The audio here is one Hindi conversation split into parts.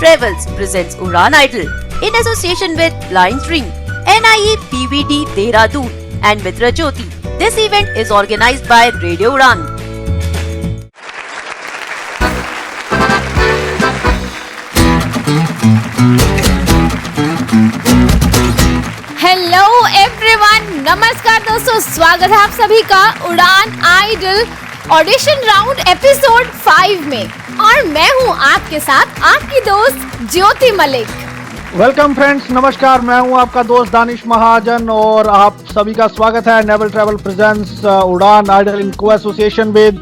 Travels presents Udan Idol in association with Blind Stream, NIE PVD Dehradun and Mitra Jyoti. This event is organized by Radio Udan. Hello everyone, नमस्कार दोस्तों, स्वागत है आप सभी का उड़ान आइडल ऑडिशन राउंड एपिसोड 5 में। और मैं हूं आपके साथ आपकी दोस्त ज्योति मलिक। वेलकम फ्रेंड्स, नमस्कार। मैं हूं आपका दोस्त दानिश महाजन और आप सभी का स्वागत है naval travel presents Udaan idol in को association with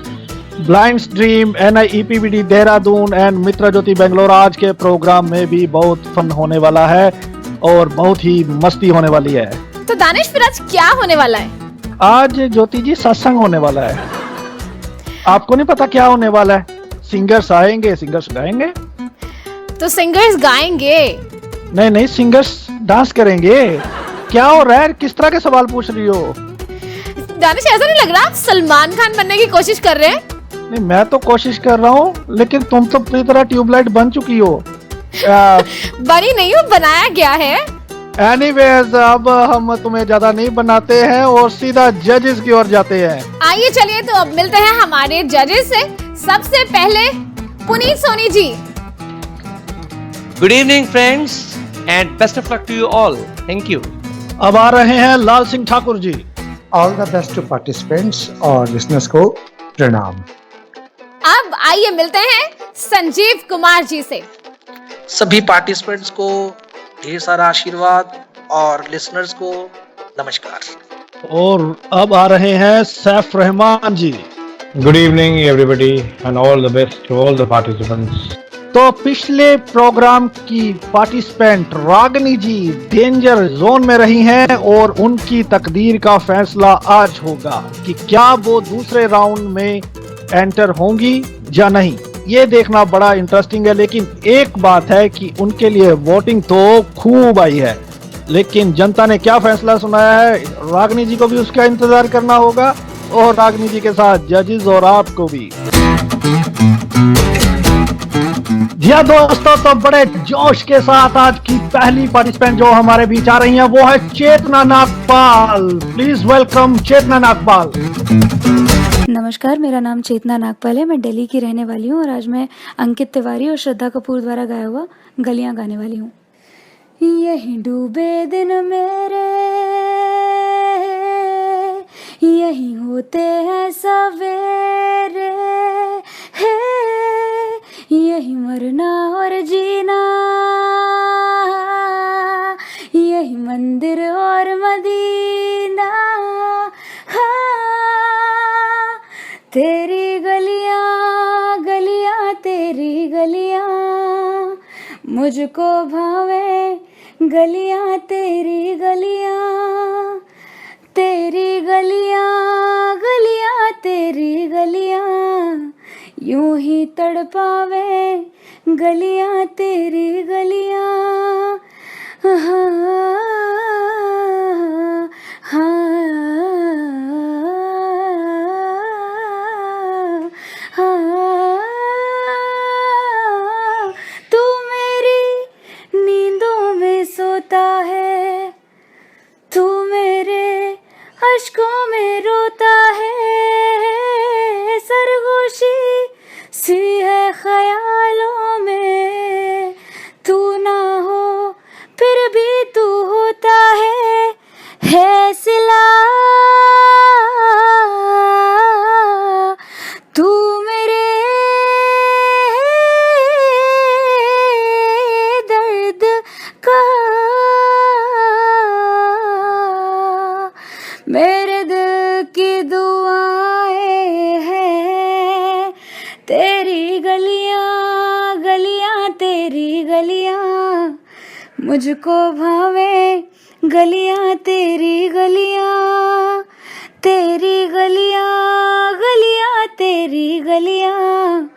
blind stream, NIE PVD Dehradun and Mitra Jyoti Bangalore. आज के प्रोग्राम में भी बहुत फन होने वाला है और बहुत ही मस्ती होने वाली है। तो दानिश, फिर आज क्या होने वाला है? आज ज्योति जी सत्संग होने वाला है। आपको नहीं पता क्या होने वाला है? सिंगर्स आएंगे, सिंगर्स गाएंगे। तो सिंगर्स गाएंगे? नहीं, सिंगर्स डांस करेंगे। क्या हो रहा है? किस तरह के सवाल पूछ रही हो? दानिश, ऐसा नहीं लग रहा आप सलमान खान बनने की कोशिश कर रहे हैं? नहीं, मैं तो कोशिश कर रहा हूँ, लेकिन तुम तो पूरी तरह ट्यूबलाइट बन चुकी हो। बनी नहीं हूँ, बनाया गया है। एनीवेज, अब हम तुम्हें ज्यादा नहीं बनाते हैं और सीधा जजेस की ओर जाते हैं। आइए चलिए, तो अब मिलते हैं हमारे जजेस से। सबसे पहले Puneet Soni ji. Good evening friends and best of luck to you all. Thank you. अब आ रहे हैं लाल सिंह ठाकुर जी। All the best to participants और listeners को प्रणाम। अब आइए मिलते हैं संजीव कुमार जी से। सभी पार्टिसिपेंट्स को ढेर सारा आशीर्वाद और लिसनर्स को नमस्कार। और अब आ रहे हैं सैफ रहमान जी। Good evening everybody and all the best to all the participants. तो पिछले प्रोग्राम की पार्टिसिपेंट रागनी जी डेंजर जोन में रही हैं और उनकी तकदीर का फैसला आज होगा कि क्या वो दूसरे राउंड में एंटर होंगी या नहीं। ये देखना बड़ा इंटरेस्टिंग है। लेकिन एक बात है कि उनके लिए वोटिंग तो खूब आई है, लेकिन जनता ने क्या फैसला सुनाया है, रागनी जी को भी उसका इंतजार करना होगा और रागनी जी के साथ जजेस और आपको भी। जी हाँ दोस्तों, तो बड़े जोश के साथ आज की पहली पार्टिसिपेंट जो हमारे बीच आ रही हैं वो है चेतना नागपाल। प्लीज वेलकम चेतना नागपाल। नमस्कार, मेरा नाम चेतना नागपाल है। मैं दिल्ली की रहने वाली हूँ और आज मैं अंकित तिवारी और श्रद्धा कपूर द्वारा गाया हुआ गलियां गाने वाली हूँ। यही डूबे दिन मेरे, यही होते हैं सवेरे, यही मरना और जीना, यही मंदिर और मदीना। तेरी गलियां गलियां तेरी गलियां मुझको भावे, गलियां तेरी गलियां, तेरी गलियां गलियां तेरी गलियां यूं ही तड़पावे, गलियां तेरी गलियां। तू मेरी नींदों में सोता है, तू मेरे अश्कों में रोता है, सरगोशी सी है ख्यालों में, तू ना हो फिर भी तू होता है सिला। तू मेरे दर्द का, मेरे दिल की दुआएं हैं, तेरी गलियां गलियां तेरी गलियां मुझको भावे, गलियां तेरी गलियां, तेरी गलियां गलियां तेरी गलियां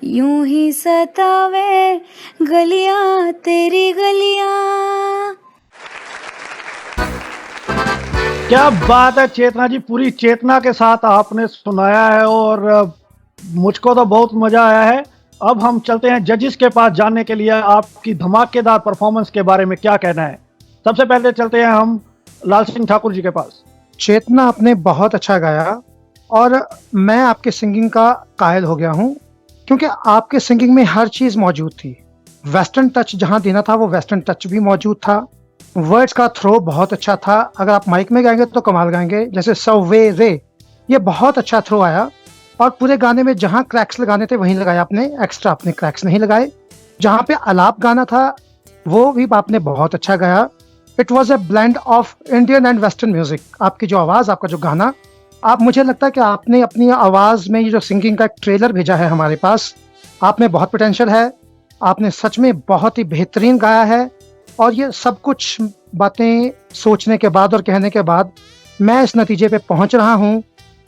यूं ही सतावे, गलियां तेरी गलियां। क्या बात है चेतना जी, पूरी चेतना के साथ आपने सुनाया है और मुझको तो बहुत मजा आया है। अब हम चलते हैं जजेस के पास जानने के लिए आपकी धमाकेदार परफॉर्मेंस के बारे में क्या कहना है। सबसे पहले चलते हैं हम लाल सिंह ठाकुर जी के पास। चेतना, आपने बहुत अच्छा गाया और मैं आपके सिंगिंग का कायल हो गया हूँ, क्योंकि आपके सिंगिंग में हर चीज़ मौजूद थी। वेस्टर्न टच जहाँ देना था वो वेस्टर्न टच भी मौजूद था। वर्ड्स का थ्रो बहुत अच्छा था। अगर आप माइक में गाएंगे तो कमाल गाएंगे, जैसे सवे रे, ये बहुत अच्छा थ्रो आया। और पूरे गाने में जहाँ क्रैक्स लगाने थे वहीं लगाया आपने, एक्स्ट्रा आपने क्रैक्स नहीं लगाए। जहाँ पे आलाप गाना था वो भी आपने बहुत अच्छा गाया। It was a blend of Indian and western music. आपकी जो आवाज़, आपका जो गाना, आप, मुझे लगता है कि आपने अपनी आवाज़ में ये जो सिंगिंग का एक ट्रेलर भेजा है हमारे पास, आप में बहुत पोटेंशियल है। आपने सच में बहुत ही बेहतरीन गाया है। और ये सब कुछ बातें सोचने के बाद और कहने के बाद मैं इस नतीजे पे पहुंच रहा हूं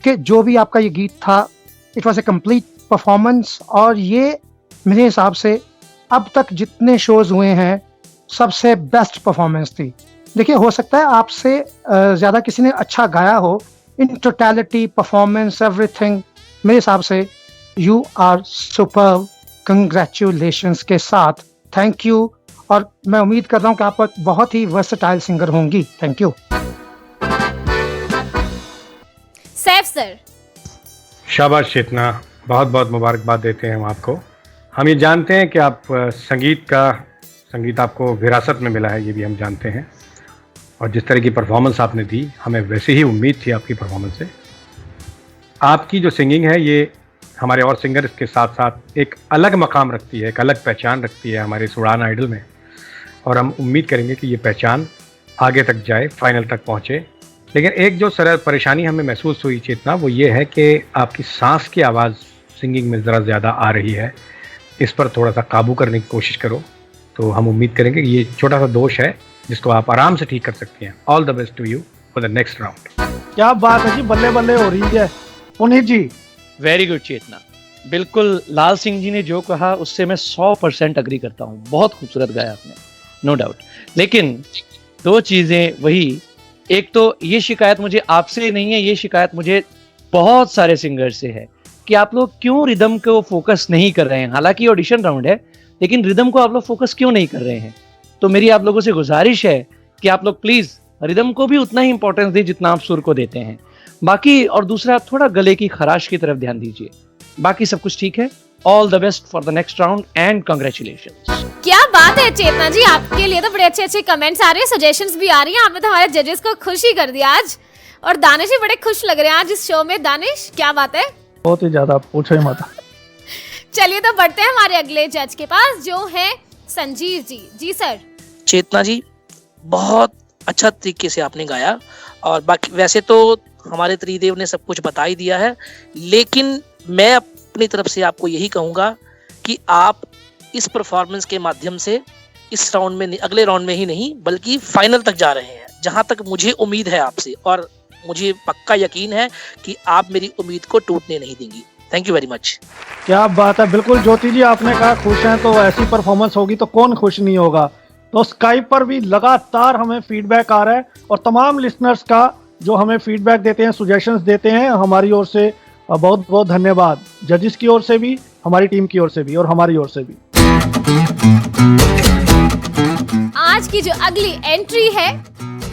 कि जो भी आपका ये गीत था, it was a complete performance. और ये मेरे हिसाब से अब तक जितने शोज हुए हैं सबसे बेस्ट परफॉर्मेंस थी। देखिए, हो सकता है आपसे ज़्यादा किसी ने अच्छा गाया हो, इन टोटलिटी परफॉर्मेंस एवरीथिंग मेरे हिसाब से यू आर सुपर्ब। कंग्रेचुलेशंस के साथ थैंक यू। और मैं उम्मीद कर रहा हूँ कि आप एक बहुत ही वर्सेटाइल सिंगर होंगी। Thank you. सैफ सर। शाबाश चेतना, बहुत बहुत मुबारकबाद देते हैं हम आपको। हम ये जानते हैं कि आप संगीत आपको विरासत में मिला है, ये भी हम जानते हैं। और जिस तरह की परफॉर्मेंस आपने दी, हमें वैसे ही उम्मीद थी आपकी परफॉर्मेंस से। आपकी जो सिंगिंग है ये हमारे और सिंगर्स के साथ साथ एक अलग मकाम रखती है, एक अलग पहचान रखती है हमारे इस उड़ान आइडल में। और हम उम्मीद करेंगे कि ये पहचान आगे तक जाए, फाइनल तक पहुँचे। लेकिन एक जो सरल परेशानी हमें महसूस हुई चेतना, वो ये है कि आपकी सांस की आवाज़ सिंगिंग में ज़रा ज़्यादा आ रही है। इस पर थोड़ा सा काबू करने की कोशिश करो। तो हम उम्मीद करेंगे कि ये छोटा सा दोष है जिसको आप आराम से ठीक कर सकती हैं। All the best to you for the next round. क्या बात है जी, बल्ले बल्ले हो रही है। पुनीत जी। वेरी गुड चेतना, बिल्कुल लाल सिंह जी ने जो कहा उससे मैं 100% अग्री करता हूँ। बहुत खूबसूरत गाया आपने, नो डाउट। लेकिन दो चीज़ें वही, एक तो ये शिकायत मुझे आपसे नहीं है, ये शिकायत मुझे बहुत सारे सिंगर से है कि आप लोग क्यों रिदम को फोकस नहीं कर रहे हैं। हालांकि ऑडिशन राउंड है, लेकिन रिदम को आप लोग फोकस क्यों नहीं कर रहे हैं। तो मेरी आप लोगों से गुजारिश है कि आप लोग प्लीज़ रिदम को भी उतना ही इंपॉर्टेंस दें जितना आप सुर को देते हैं। बाकी, और दूसरा, थोड़ा गले की खराश की तरफ ध्यान दीजिए। बाकी सब कुछ ठीक है। All the best for the next round and congratulations. क्या बात है चेतना जी, आपके लिए तो बड़े अच्छे अच्छे कमेंट्स आ रहे हैं, सजेशंस भी आ रही हैं। आपने तो हमारे जजेस को खुश ही कर दिया आज। और दानिश भी बड़े खुश लग रहे हैं आज इस शो में। दानिश, क्या बात है? बहुत ही ज्यादा, पूछो ही मत। चलिए तो बढ़ते हैं हमारे अगले जज के पास, जो है संजीव जी। जी सर। चेतना जी, बहुत अच्छा तरीके से आपने गाया। और बाकी वैसे तो हमारे त्रिदेव ने सब कुछ बता ही दिया है, लेकिन मैं अपनी तरफ से आपको यही कहूँगा कि आप इस परफॉर्मेंस के माध्यम से इस राउंड में, अगले राउंड में ही नहीं बल्कि फाइनल तक जा रहे हैं, जहाँ तक मुझे उम्मीद है आपसे। और मुझे पक्का यकीन है कि आप मेरी उम्मीद को टूटने नहीं देंगी। Thank you very much. क्या बात है, बिल्कुल ज्योति जी, आपने कहा खुश हैं तो ऐसी परफॉर्मेंस होगी तो कौन खुश नहीं होगा। तो स्काइप पर भी लगातार हमें फीडबैक आ रहा है, और तमाम लिसनर्स का जो हमें फीडबैक देते हैं, सुजेशंस देते हैं, हमारी ओर से बहुत बहुत धन्यवाद। जजेस की ओर से भी, हमारी टीम की ओर से भी, और हमारी ओर से भी। आज की जो अगली एंट्री है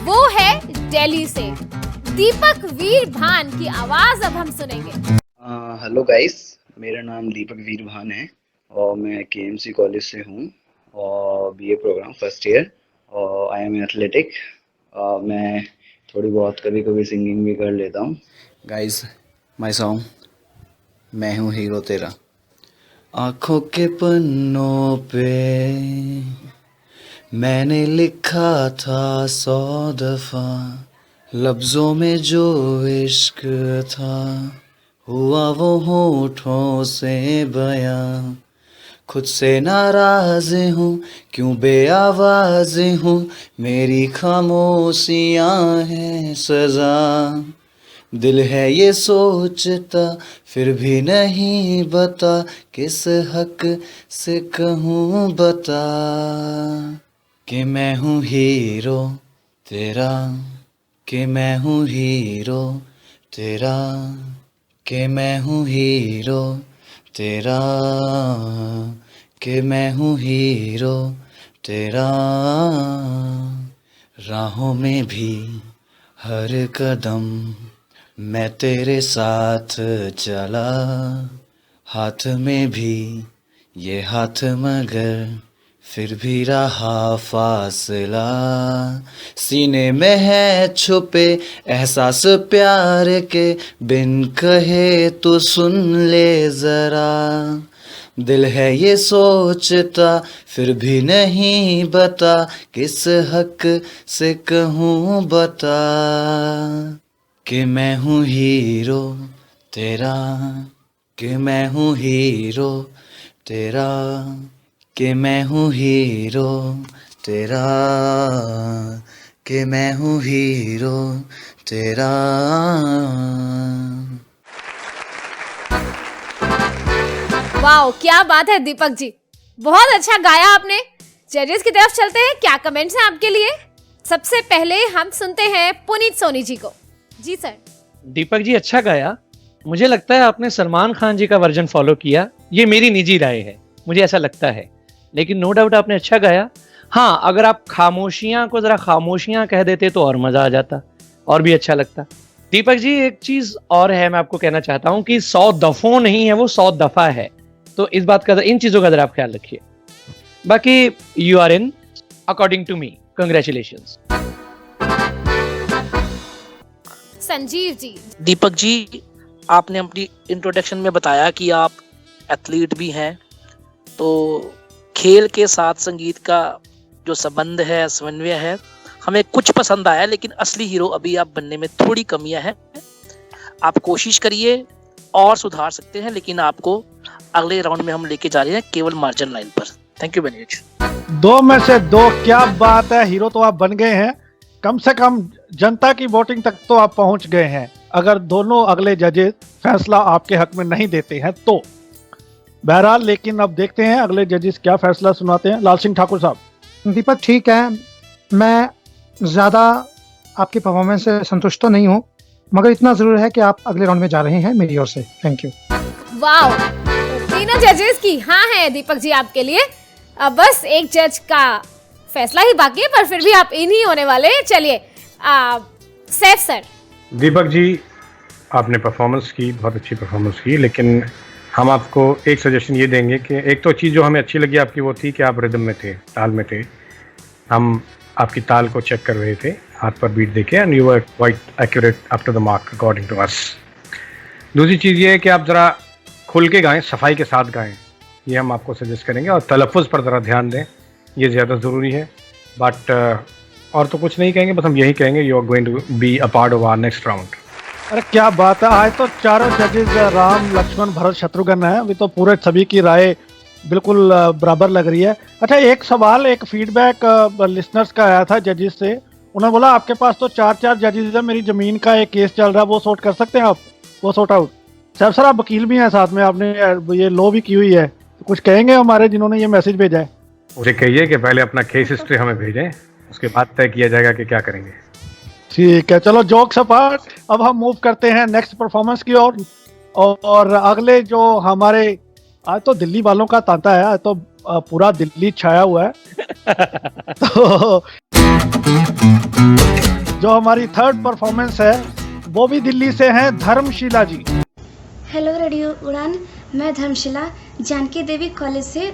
वो है दिल्ली से दीपक वीरभान की आवाज अब हम सुनेंगे। हेलो गाइस, मेरा नाम दीपक वीरभान है और मैं केएमसी कॉलेज से हूँ और बीए प्रोग्राम फर्स्ट ईयर, और आई एम एथलेटिक। मैं थोड़ी बहुत कभी कभी सिंगिंग भी कर लेता हूँ। गाइस, माय सॉन्ग मैं हूँ हीरो तेरा। आँखों के पन्नों पे मैंने लिखा था 100 दफ़ा, लफ्ज़ों में जो इश्क था हुआ वो होठों से बयां। खुद से नाराज़ हूँ, क्यों बेआवाज़ हूँ, मेरी खामोशियाँ हैं सज़ा। दिल है ये सोचता फिर भी नहीं बता, किस हक से कहूँ बता कि मैं हूँ हीरो तेरा, कि मैं हूँ हीरो तेरा, कि मैं हूँ हीरो तेरा, कि मैं हूँ हीरो तेरा, राहों में भी हर कदम मैं तेरे साथ चला, हाथ में भी ये हाथ मगर फिर भी रहा फासला, सीने में है छुपे एहसास प्यार के, बिन कहे तो सुन ले जरा, दिल है ये सोचता फिर भी नहीं बता, किस हक से कहूँ बता, कि मैं हूँ हीरो तेरा, कि मैं हूँ हीरो तेरा, कि मैं हूँ हीरो तेरा, कि मैं हूँ हीरो तेरा। वाओ, क्या बात है दीपक जी, बहुत अच्छा गाया आपने। जजेस की तरफ चलते हैं, क्या कमेंट्स हैं आपके लिए? सबसे पहले हम सुनते हैं पुनीत सोनी जी को। जी सर। दीपक जी अच्छा गाया। मुझे लगता है आपने सलमान खान जी का वर्जन फॉलो किया, ये मेरी निजी राय है, मुझे ऐसा लगता है, लेकिन नो डाउट आपने अच्छा गाया। हाँ, अगर आप खामोशियां को जरा खामोशियां कह देते तो और मजा आ जाता और भी अच्छा लगता। दीपक जी एक चीज और है, मैं आपको कहना चाहता हूं कि 100 दफों नहीं है, वो 100 दफा है, तो इस बात का, इन चीजों का जरा आप ख्याल रखिए। बाकी you are in according to me, congratulations. Sanjeev ji. Deepak ji, आपने अपनी इंट्रोडक्शन में बताया कि आप एथलीट भी हैं, तो खेल के साथ संगीत का जो संबंध है, समन्वय है, हमें कुछ पसंद आया, लेकिन असली हीरो अभी आप बनने में थोड़ी कमियां हैं। आप कोशिश करिए और सुधार सकते हैं, लेकिन आपको अगले राउंड में हम लेके जा रहे हैं केवल मार्जिन लाइन पर। Thank you very much. 2 में से 2, क्या बात है, हीरो तो आप बन गए हैं, कम से कम जनता की वोटिंग तक तो आप पहुंच गए हैं। अगर दोनों अगले जजेस फैसला आपके हक में नहीं देते हैं तो बहरहाल, लेकिन अब देखते हैं अगले जजेस क्या फैसला सुनाते हैं। लाल सिंह ठाकुर साहब। दीपक ठीक है, मैं ज़्यादा आपकी परफॉर्मेंस से संतुष्ट तो नहीं हूँ, मगर इतना ज़रूर है कि आप अगले राउंड में जा रहे हैं मेरी ओर से। Thank you. वाओ, तीनों जजेस की हाँ है दीपक जी आपके लिए। अब बस एक जज का फैसला ही बाकी है, पर फिर भी आप इन ही होने वाले। चलिए सैफ सर। दीपक जी, आपने परफॉर्मेंस की, बहुत अच्छी परफॉर्मेंस की, लेकिन हम आपको एक सजेशन ये देंगे कि एक तो चीज़ जो हमें अच्छी लगी आपकी वो थी कि आप रिदम में थे, ताल में थे। हम आपकी ताल को चेक कर रहे थे हाथ पर बीट देके, and you were quite accurate up to the mark according to us. दूसरी चीज़ ये है कि आप ज़रा खुल के गाएं, सफाई के साथ गाएं, ये हम आपको सजेस्ट करेंगे, और तलफ़ुज़ पर ज़रा ध्यान दें, ये ज़्यादा ज़रूरी है। बट और तो कुछ नहीं कहेंगे, बस हम यही कहेंगे, you are going to be a part of our next round. अरे क्या बात है, आज तो चारों जजेस राम, लक्ष्मण, भरत, शत्रुघ्न है। अभी तो पूरे सभी की राय बिल्कुल बराबर लग रही है। अच्छा, एक सवाल, एक फीडबैक लिसनर्स का आया था जजेस से। उन्होंने बोला आपके पास तो 4 जजेस है, मेरी जमीन का एक केस चल रहा है, वो सॉर्ट कर सकते हैं आप, वो सॉर्ट आउट। सर आप वकील भी हैं साथ में, आपने ये लॉ भी की हुई है, तो कुछ कहेंगे हमारे जिन्होंने ये मैसेज भेजा है? मुझे कहिए कि पहले अपना केस हिस्ट्री हमें भेजें, उसके बाद तय किया जाएगा कि क्या करेंगे। ठीक है, चलो जोक्स अपार्ट, अब हम मूव करते हैं नेक्स्ट परफॉर्मेंस की ओर। और अगले जो हमारे, आज तो दिल्ली वालों का तांता है, आज तो पूरा दिल्ली छाया हुआ है। तो जो हमारी थर्ड परफॉर्मेंस है वो भी दिल्ली से है, धर्मशिला जी। हेलो रेडियो उड़ान, मैं धर्मशिला जानकी देवी कॉलेज से,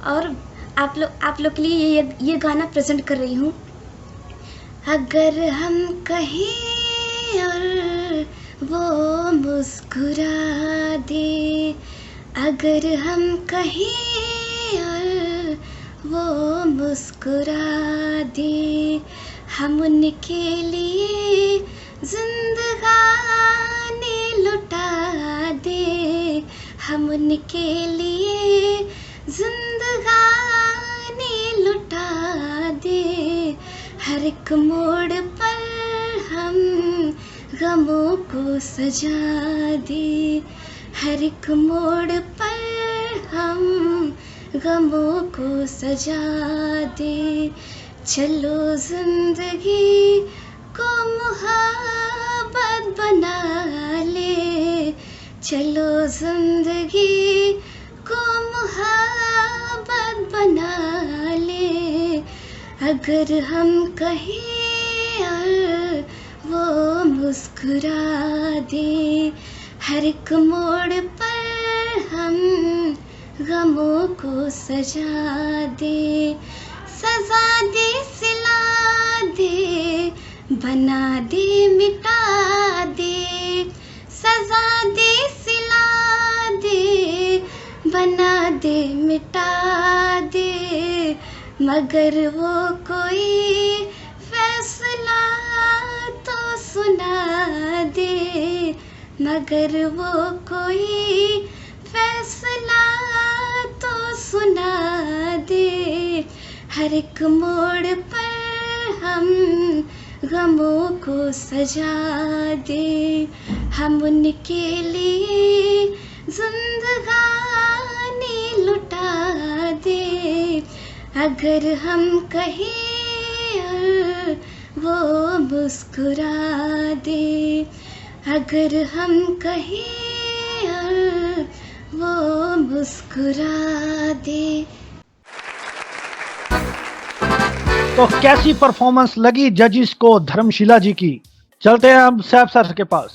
और आप लोग के लिए ये गाना प्रेजेंट कर रही हूँ। अगर हम कहीं और वो मुस्कुरा दे, अगर हम कहीं और वो मुस्कुरा दे, हम उनके लिए जिंदगानी लुटा दे, हम उनके लिए जिंदगानी लुटा दे, हर एक मोड़ पर हम गमों को सजा दे, हर एक मोड़ पर हम गमों को सजा दे, चलो जिंदगी को मोहब्बत बना ले, चलो जिंदगी को मुहाबत बना ले, अगर हम कहीं और वो मुस्कुरा दे, हर एक मोड़ पर हम गमों को सजा दे, सजा दे सिला दे, बना दे मिटा दे, सजा दे सिला दे, बना दे मिटा दे, मगर वो कोई फैसला तो सुना दे, मगर वो कोई फैसला तो सुना दे, हर एक मोड़ पर हम गमों को सजा दे, हम उनके लिए जिंदगानी लुटा दे, अगर हम कहीं और वो मुस्कुरा दे, अगर हम कहीं और वो मुस्कुरा दे। तो कैसी परफॉर्मेंस लगी जजिस को धर्मशिला जी की? चलते हैं हम सैफ सर के पास।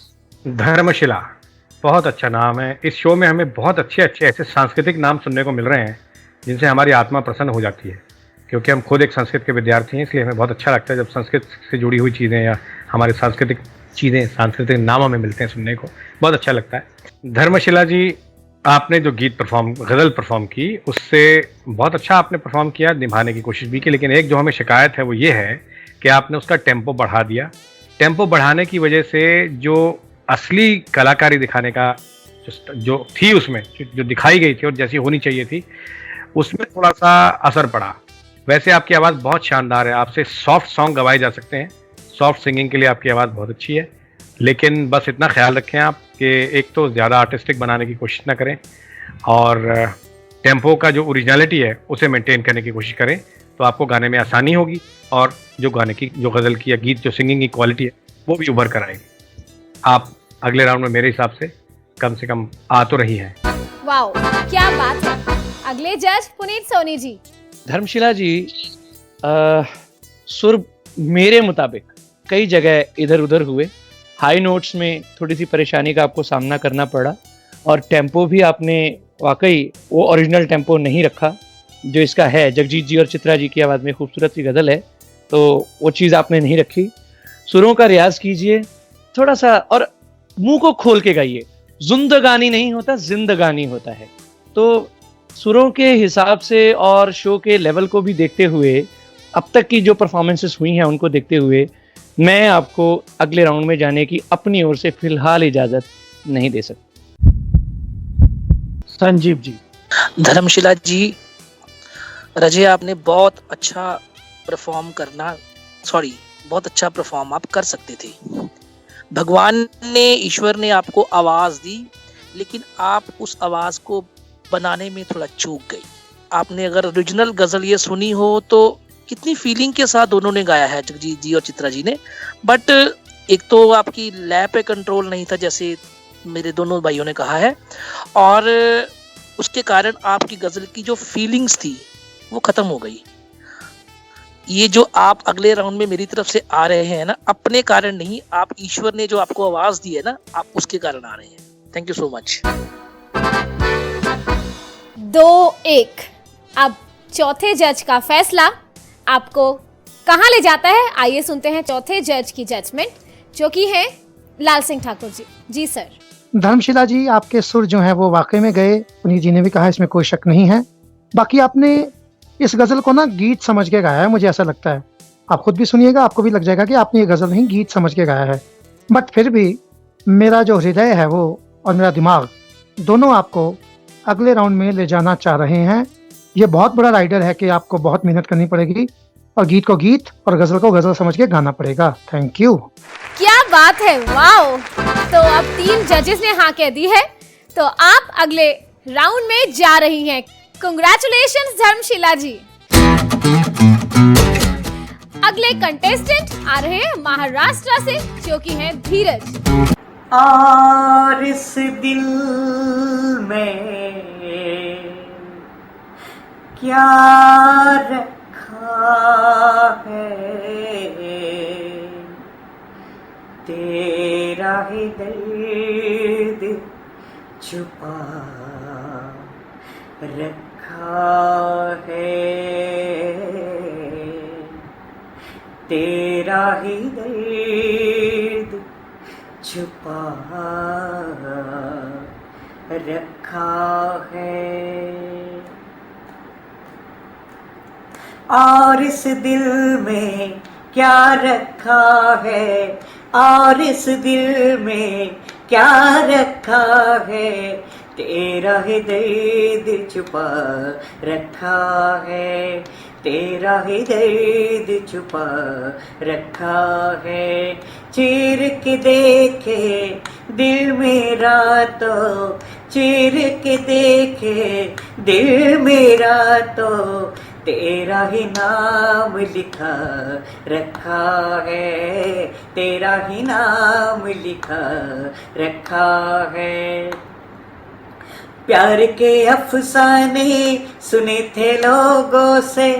धर्मशिला बहुत अच्छा नाम है। इस शो में हमें बहुत अच्छे अच्छे ऐसे सांस्कृतिक नाम सुनने को मिल रहे हैं जिनसे हमारी आत्मा प्रसन्न हो जाती है, क्योंकि हम खुद एक संस्कृत के विद्यार्थी हैं, इसलिए हमें बहुत अच्छा लगता है जब संस्कृत से जुड़ी हुई चीज़ें या हमारे सांस्कृतिक चीज़ें सांस्कृतिक नाम हमें मिलते हैं सुनने को, बहुत अच्छा लगता है। धर्मशिला जी, आपने जो गज़ल परफॉर्म की उससे बहुत अच्छा आपने परफॉर्म किया, निभाने की कोशिश भी की, लेकिन एक जो हमें शिकायत है वो ये है कि आपने उसका टेम्पो बढ़ा दिया। टेम्पो बढ़ाने की वजह से जो असली कलाकारी दिखाने का जो थी उसमें जो दिखाई गई थी और जैसी होनी चाहिए थी उसमें थोड़ा सा असर पड़ा। वैसे आपकी आवाज़ बहुत शानदार है, आपसे सॉफ्ट सॉन्ग गवाए जा सकते हैं, सॉफ्ट सिंगिंग के लिए आपकी आवाज़ बहुत अच्छी है, लेकिन बस इतना ख्याल रखें आप कि एक तो ज़्यादा आर्टिस्टिक बनाने की कोशिश ना करें और टेम्पो का जो ओरिजिनलिटी है उसे मेंटेन करने की कोशिश करें, तो आपको गाने में आसानी होगी और जो गाने की जो गज़ल की या गीत जो सिंगिंग की क्वालिटी है वो भी उभर कर आएगी। आप अगले राउंड में मेरे हिसाब से कम आ तो रही हैं। वाओ, क्या बात है। अगले जज पुनीत सोनी जी। धर्मशिला जी, सुर मेरे मुताबिक कई जगह इधर उधर हुए, हाई नोट्स में थोड़ी सी परेशानी का आपको सामना करना पड़ा और टेम्पो भी आपने वाकई वो ओरिजिनल टेम्पो नहीं रखा जो इसका है। जगजीत जी और चित्रा जी की आवाज़ में खूबसूरत सी गज़ल है तो वो चीज़ आपने नहीं रखी। सुरों का रियाज कीजिए थोड़ा सा और मुंह को खोल के गाइए। जिंदगानी नहीं होता, जिंदगानी होता है। तो सुरों के हिसाब से और शो के लेवल को भी देखते हुए, अब तक की जो परफॉर्मेंसेस हुई हैं उनको देखते हुए, मैं आपको अगले राउंड में जाने की अपनी ओर से फिलहाल इजाजत नहीं दे सकता। संजीव जी। धर्मशिला जी, रजे आपने बहुत अच्छा परफॉर्म आप कर सकते थे। भगवान ने, ईश्वर ने आपको आवाज दी, लेकिन आप उस आवाज को बनाने में थोड़ा चूक गई। आपने अगर ओरिजिनल गजल ये सुनी हो तो कितनी फीलिंग के साथ दोनों ने गाया है, जगजीत जी और चित्रा जी ने, बट एक तो आपकी लय पे कंट्रोल नहीं था जैसे मेरे दोनों भाइयों ने कहा है, और उसके कारण आपकी गजल की जो फीलिंग्स थी वो खत्म हो गई। ये जो आप अगले राउंड में मेरी तरफ से आ रहे हैं ना, अपने कारण नहीं, आप ईश्वर ने जो आपको आवाज दी है ना, आप उसके कारण आ रहे हैं। Thank you so much. 2-1। अब चौथे जज का फैसला आपको कहां ले जाता है, आइए सुनते हैं चौथे जज की जजमेंट, जो कि है लाल सिंह ठाकुर जी। जी सर। धर्मशिला जी, आपके सुर जो हैं वो वाकई में गए, पुनीत जी ने भी कहा, इसमें कोई शक नहीं है। बाकी आपने इस गजल को ना गीत समझ के गाया है, मुझे ऐसा लगता है। आप खुद भी सुनिएगा, आपको भी लग जाएगा कि आपने ये गजल नहीं गीत समझ के गाया है। बट फिर भी मेरा जो हृदय है वो और मेरा दिमाग दोनों आपको अगले राउंड में ले जाना चाह रहे हैं। ये बहुत बड़ा राइडर है कि आपको बहुत मेहनत करनी पड़ेगी और गीत को गीत और गजल को गजल समझ के गाना पड़ेगा। Thank you. क्या बात है, वाओ। तो अब 3 जजेस ने हाँ कह दी है, तो आप अगले राउंड में जा रही हैं। कांग्रेचुलेशंस धर्मशिला जी। अगले कंटेस्टेंट आ रहे हैं महाराष्ट्र से, जो कि हैं धीरज। और इस दिल में क्या रखा है, तेरा ही दर्द छुपा रखा है, तेरा ही दर्द छुपा रखा है। और इस दिल में क्या रखा है, और इस दिल में क्या रखा है, तेरा ही दर्द छुपा रखा है, तेरा ही दर्द छुपा रखा है। चीर के देखे दिल मेरा तो, चीर के देखे दिल मेरा तो, तेरा ही नाम लिखा रखा है, तेरा ही नाम लिखा रखा है। प्यार के अफसाने सुने थे लोगों से,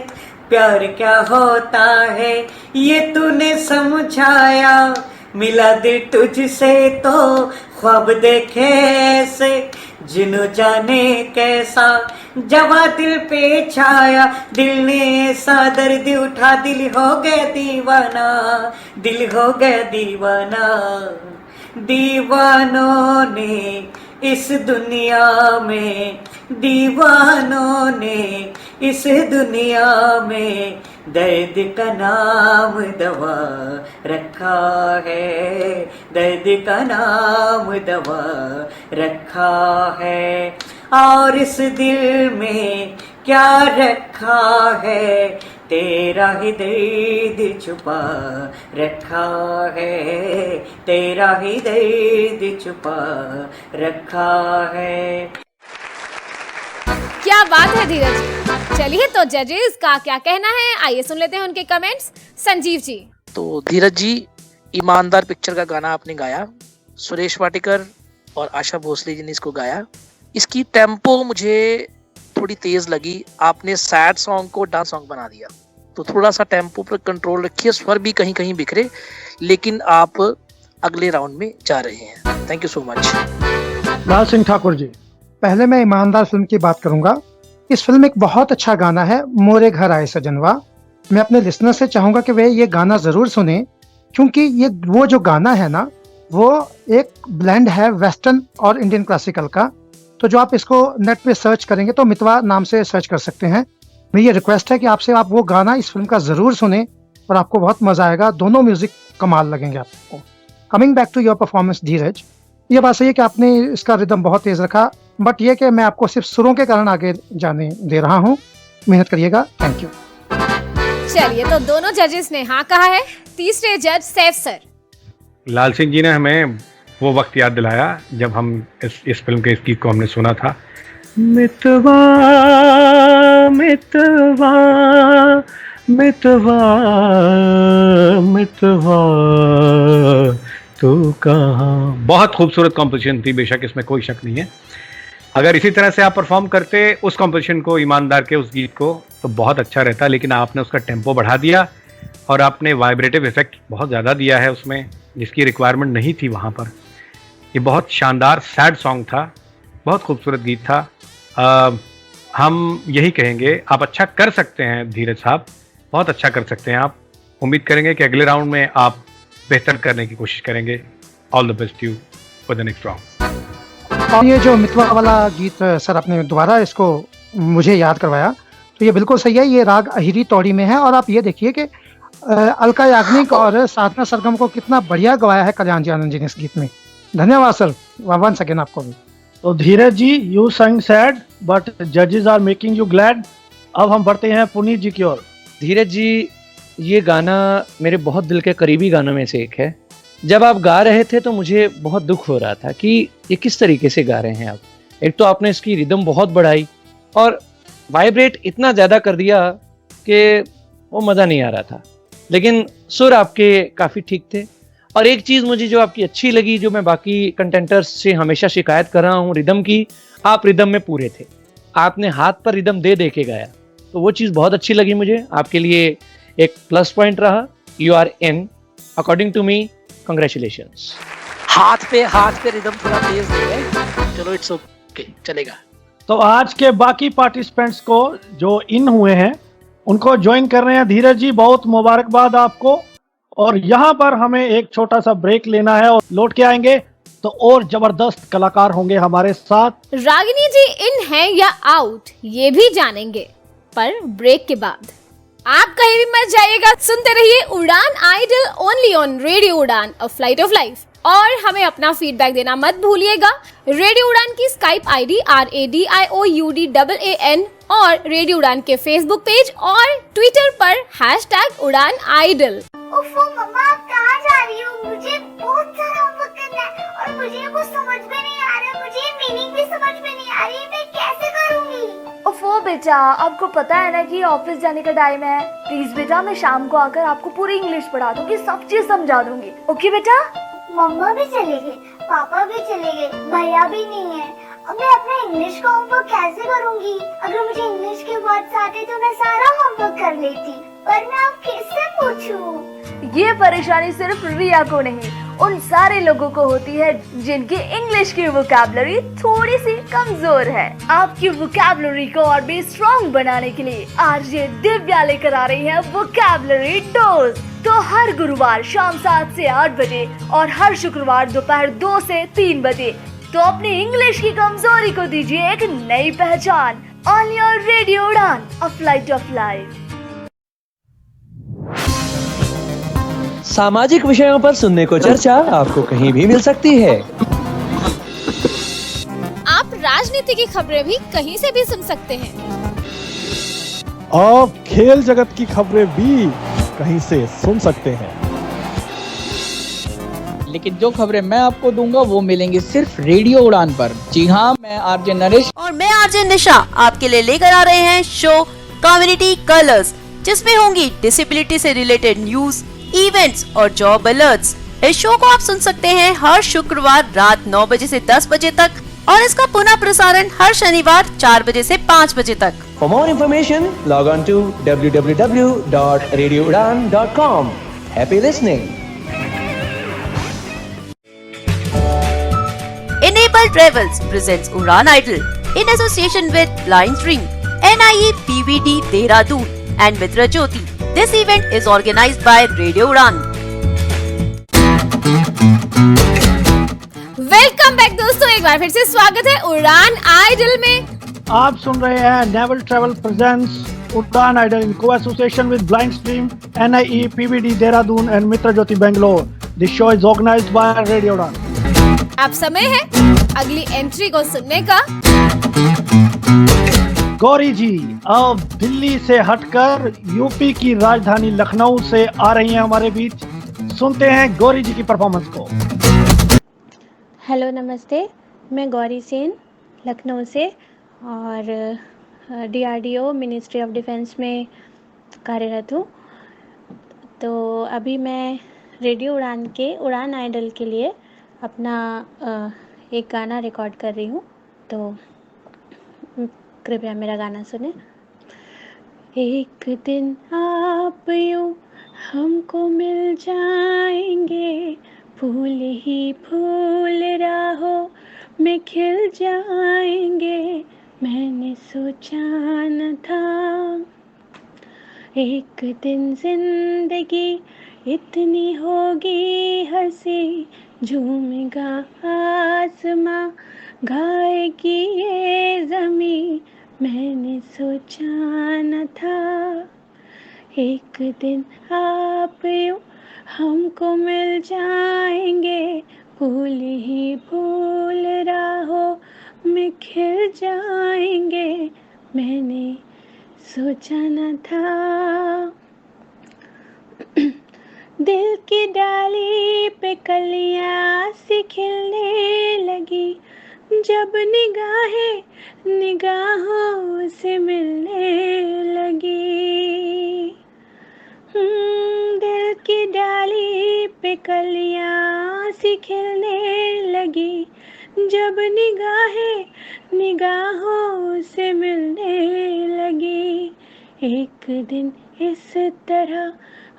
प्यार क्या होता है ये तूने समझाया, मिला दिल तुझसे तो ख्वाब देखे ऐसे, जिन्हों जाने कैसा जवा दिल पे छाया, दिल ने ऐसा दर्द उठा, दिल हो गया दीवाना, दिल हो गया दीवाना। दीवानों ने इस दुनिया में, दीवानों ने इस दुनिया में दर्द का नाम दवा रखा है, दर्द का नाम दवा रखा है। और इस दिल में क्या रखा है, तेरा ही दर्द छुपा रखा है, तेरा ही दर्द छुपा रखा है। क्या बात है धीरज जी। चलिए तो जजेस का क्या कहना है, आइए सुन लेते हैं उनके कमेंट्स। संजीव जी। तो धीरज जी, ईमानदार पिक्चर का गाना आपने गाया, सुरेश वाटिकर और आशा भोसले जी ने इसको गाया। इसकी टेम्पो मुझे थोड़ी तेज लगी, आपने सैड सॉन्ग को डांस सॉन्ग बना दिया, तो थोड़ा सा टेम्पो पर कंट्रोल रखिए, स्वर भी कहीं कहीं बिखरे, लेकिन आप अगले राउंड में जा रहे हैं। Thank you so much. Lal Singh Thakur ji. पहले मैं ईमानदार फिल्म की बात करूंगा। इस फिल्म में एक बहुत अच्छा गाना है, मोरे घर आए सजनवा। मैं अपने लिसनर से चाहूंगा कि वे ये गाना जरूर सुने, क्योंकि ये वो जो गाना है ना, वो एक ब्लेंड है वेस्टर्न और इंडियन क्लासिकल का। तो जो आप इसको नेट पे सर्च करेंगे तो मितवा नाम से सर्च कर सकते हैं। मेरी ये रिक्वेस्ट है कि आपसे आप वो गाना इस फिल्म का जरूर सुने और आपको बहुत मजा आएगा। दोनों म्यूजिक कमाल लगेंगे आपको। Coming back to your performance Dheeraj, ये बात सही है कि आपने इसका रिदम बहुत तेज रखा, बट ये कि मैं आपको सिर्फ सुरों के कारण आगे जाने दे रहा हूँ। मेहनत करिएगा। Thank you. चलिए तो दोनों जजेस ने हाँ कहा है। तीसरे जज सैफ सर। लाल सिंह जी ने हमें वो वक्त याद दिलाया जब हम इस फिल्म के इस गीत को हमने सुना था। मितवा मितवा मितवा मितवा तू कहाँ। बहुत खूबसूरत कॉम्पोजिशन थी, बेशक इसमें कोई शक नहीं है। अगर इसी तरह से आप परफॉर्म करते उस कॉम्पोजिशन को, ईमानदार के उस गीत को, तो बहुत अच्छा रहता, लेकिन आपने उसका टेम्पो बढ़ा दिया और आपने वाइब्रेटिव इफेक्ट बहुत ज़्यादा दिया है उसमें, जिसकी रिक्वायरमेंट नहीं थी वहाँ पर। ये बहुत शानदार सैड सॉन्ग था, बहुत खूबसूरत गीत था। हम यही कहेंगे, आप अच्छा कर सकते हैं धीरज साहब, बहुत अच्छा कर सकते हैं आप। उम्मीद करेंगे कि अगले राउंड में आप बेहतर करने की कोशिश करेंगे। All the best you for the next round. और ये जो मितवा वाला गीत सर आपने दोबारा इसको मुझे याद करवाया, तो ये बिल्कुल सही है। ये राग अहिरी तौड़ी में है और आप ये देखिए कि अलका याग्निक और साधना सरगम को कितना बढ़िया गवाया है कल्याण जी आनंद जी ने इस गीत में। धन्यवाद सर, वंस अगेन आपको भी। तो धीरज जी, यू संग सैड बट जजेस आर मेकिंग यू ग्लैड। अब हम बढ़ते हैं पुनीत जी की ओर। धीरज जी, ये गाना मेरे बहुत दिल के करीबी गानों में से एक है। जब आप गा रहे थे तो मुझे बहुत दुख हो रहा था कि ये किस तरीके से गा रहे हैं आप। एक तो आपने इसकी रिदम बहुत बढ़ाई और वाइब्रेट इतना ज़्यादा कर दिया कि वो मज़ा नहीं आ रहा था, लेकिन सुर आपके काफ़ी ठीक थे और एक चीज मुझे जो आपकी अच्छी लगी, जो मैं बाकी कंटेंटर्स से हमेशा शिकायत कर रहा हूँ रिदम की, आप रिदम में पूरे थे, आपने हाथ पर रिदम दे के गाया, तो वो चीज बहुत अच्छी लगी मुझे, आपके लिए एक प्लस पॉइंट रहा। You are in according to me, congratulations. हाथ पे रिदम थोड़ा तेज दे गए, चलो इट्स ओके, चलेगा। तो आज के बाकी पार्टिसिपेंट्स को जो इन हुए हैं उनको ज्वाइन कर रहे हैं धीरज जी, बहुत मुबारकबाद आपको। और यहाँ पर हमें एक छोटा सा ब्रेक लेना है और लौट के आएंगे तो और जबरदस्त कलाकार होंगे हमारे साथ। रागिनी जी इन है या आउट ये भी जानेंगे, पर ब्रेक के बाद। आप कहीं भी मत जाइएगा, सुनते रहिए उड़ान आइडल ओनली ऑन रेडियो उड़ान, अ फ्लाइट ऑफ लाइफ। और हमें अपना फीडबैक देना मत भूलिएगा। रेडियो उड़ान की स्काइप आईडी RADIOUDAAN और रेडियो उड़ान के फेसबुक पेज और ट्विटर पर #उड़ान आइडल। ओफो मम्मा, आप कहाँ जा रही हो? मुझे बहुत सारा होमवर्क करना है और मुझे कुछ समझ में नहीं आ रहा, मुझे मीनिंग भी समझ में नहीं आ रही, मैं कैसे करूँगी? ओफो बेटा, आपको पता है ना कि ऑफिस जाने का टाइम है। प्लीज बेटा, मैं शाम को आकर आपको पूरी इंग्लिश पढ़ा दूंगी, सब चीज समझा दूंगी। ओके बेटा? मम्मा भी चले गए, पापा भी चले गए, भैया भी नहीं है। अब मैं अपना इंग्लिश का होमवर्क कैसे करूँगी? अगर मुझे इंग्लिश के वर्ड्स आते तो मैं सारा होमवर्क कर लेती, पर मैं अब किससे पूछूं? ये परेशानी सिर्फ रिया को नहीं, उन सारे लोगों को होती है जिनकी इंग्लिश की वोकैबुलरी थोड़ी सी कमजोर है। आपकी वोकैबुलरी को और भी स्ट्रॉन्ग बनाने के लिए आरजे दिव्या लेकर आ रही है वोकैबुलरी डोज। तो हर गुरुवार शाम 7 से 8 बजे और हर शुक्रवार दोपहर 2 से 3 बजे तो अपनी इंग्लिश की कमजोरी को दीजिए एक नई पहचान। ऑन योर रेडियो उड़ान, अ फ्लाइट ऑफ लाइफ। सामाजिक विषयों पर सुनने को चर्चा आपको कहीं भी मिल सकती है। आप राजनीति की खबरें भी कहीं से भी सुन सकते हैं। आप खेल जगत की खबरें भी कहीं से सुन सकते हैं। लेकिन जो खबरें मैं आपको दूंगा वो मिलेंगी सिर्फ रेडियो उड़ान पर। जी हाँ, मैं आरजे नरेश और मैं आरजे निशा आपके लिए लेकर आ रहे हैं शो कम्युनिटी कलर्स, जिसमें होंगी डिसेबिलिटी से रिलेटेड न्यूज, इवेंट्स और जॉब अलर्ट्स। इस शो को आप सुन सकते हैं हर शुक्रवार रात 9 बजे से 10 बजे तक और इसका पुनः प्रसारण हर शनिवार 4 बजे से 5 बजे तक। For more information, log on to www.radioudan.com. Happy listening. Enable Travels presents Udan Idol in association with Blind Ring, NIE PVD Dehradun and Mitra Jyoti. This event is organized by Radio Udan. Welcome back दोस्तों, एक बार फिर से स्वागत है उड़ान आइडल में। आप सुन रहे हैं naval travel presents Udaan idol in को association with blind stream, NIE PVD Dehradun and Mitra Jyoti Bangalore. This show is organised by Radio Udaan. अब समय है अगली एंट्री को सुनने का। गौरी जी अब दिल्ली से हटकर यूपी की राजधानी लखनऊ से आ रही हैं हमारे बीच। सुनते हैं गौरी जी की परफॉर्मेंस को। हेलो नमस्ते, मैं गौरी सेन लखनऊ से और DRDO मिनिस्ट्री ऑफ डिफेंस में कार्यरत हूँ। तो अभी मैं रेडियो उड़ान के उड़ान आइडल के लिए अपना एक गाना रिकॉर्ड कर रही हूँ, तो कृपया मेरा गाना सुने। एक दिन आप यूँ हमको मिल जाएंगे, फूल ही फूल राहों में खिल जाएंगे, मैंने सोचा न था एक दिन जिंदगी इतनी होगी हंसी, झूमेगा आसमां गाएगी ये ज़मीं, मैंने सोचा न था एक दिन आप यूँ हमको मिल जाएंगे, फूल ही फूल राहों में खिल जाएंगे, मैंने सोचा न था। दिल की डाली पे कलियां सी खिलने लगी, जब निगाहें निगाहों से मिलने लगी। दिल की डाली पे कलियां खिलने लगी, जब निगाहें निगाहों से मिलने लगी। एक दिन इस तरह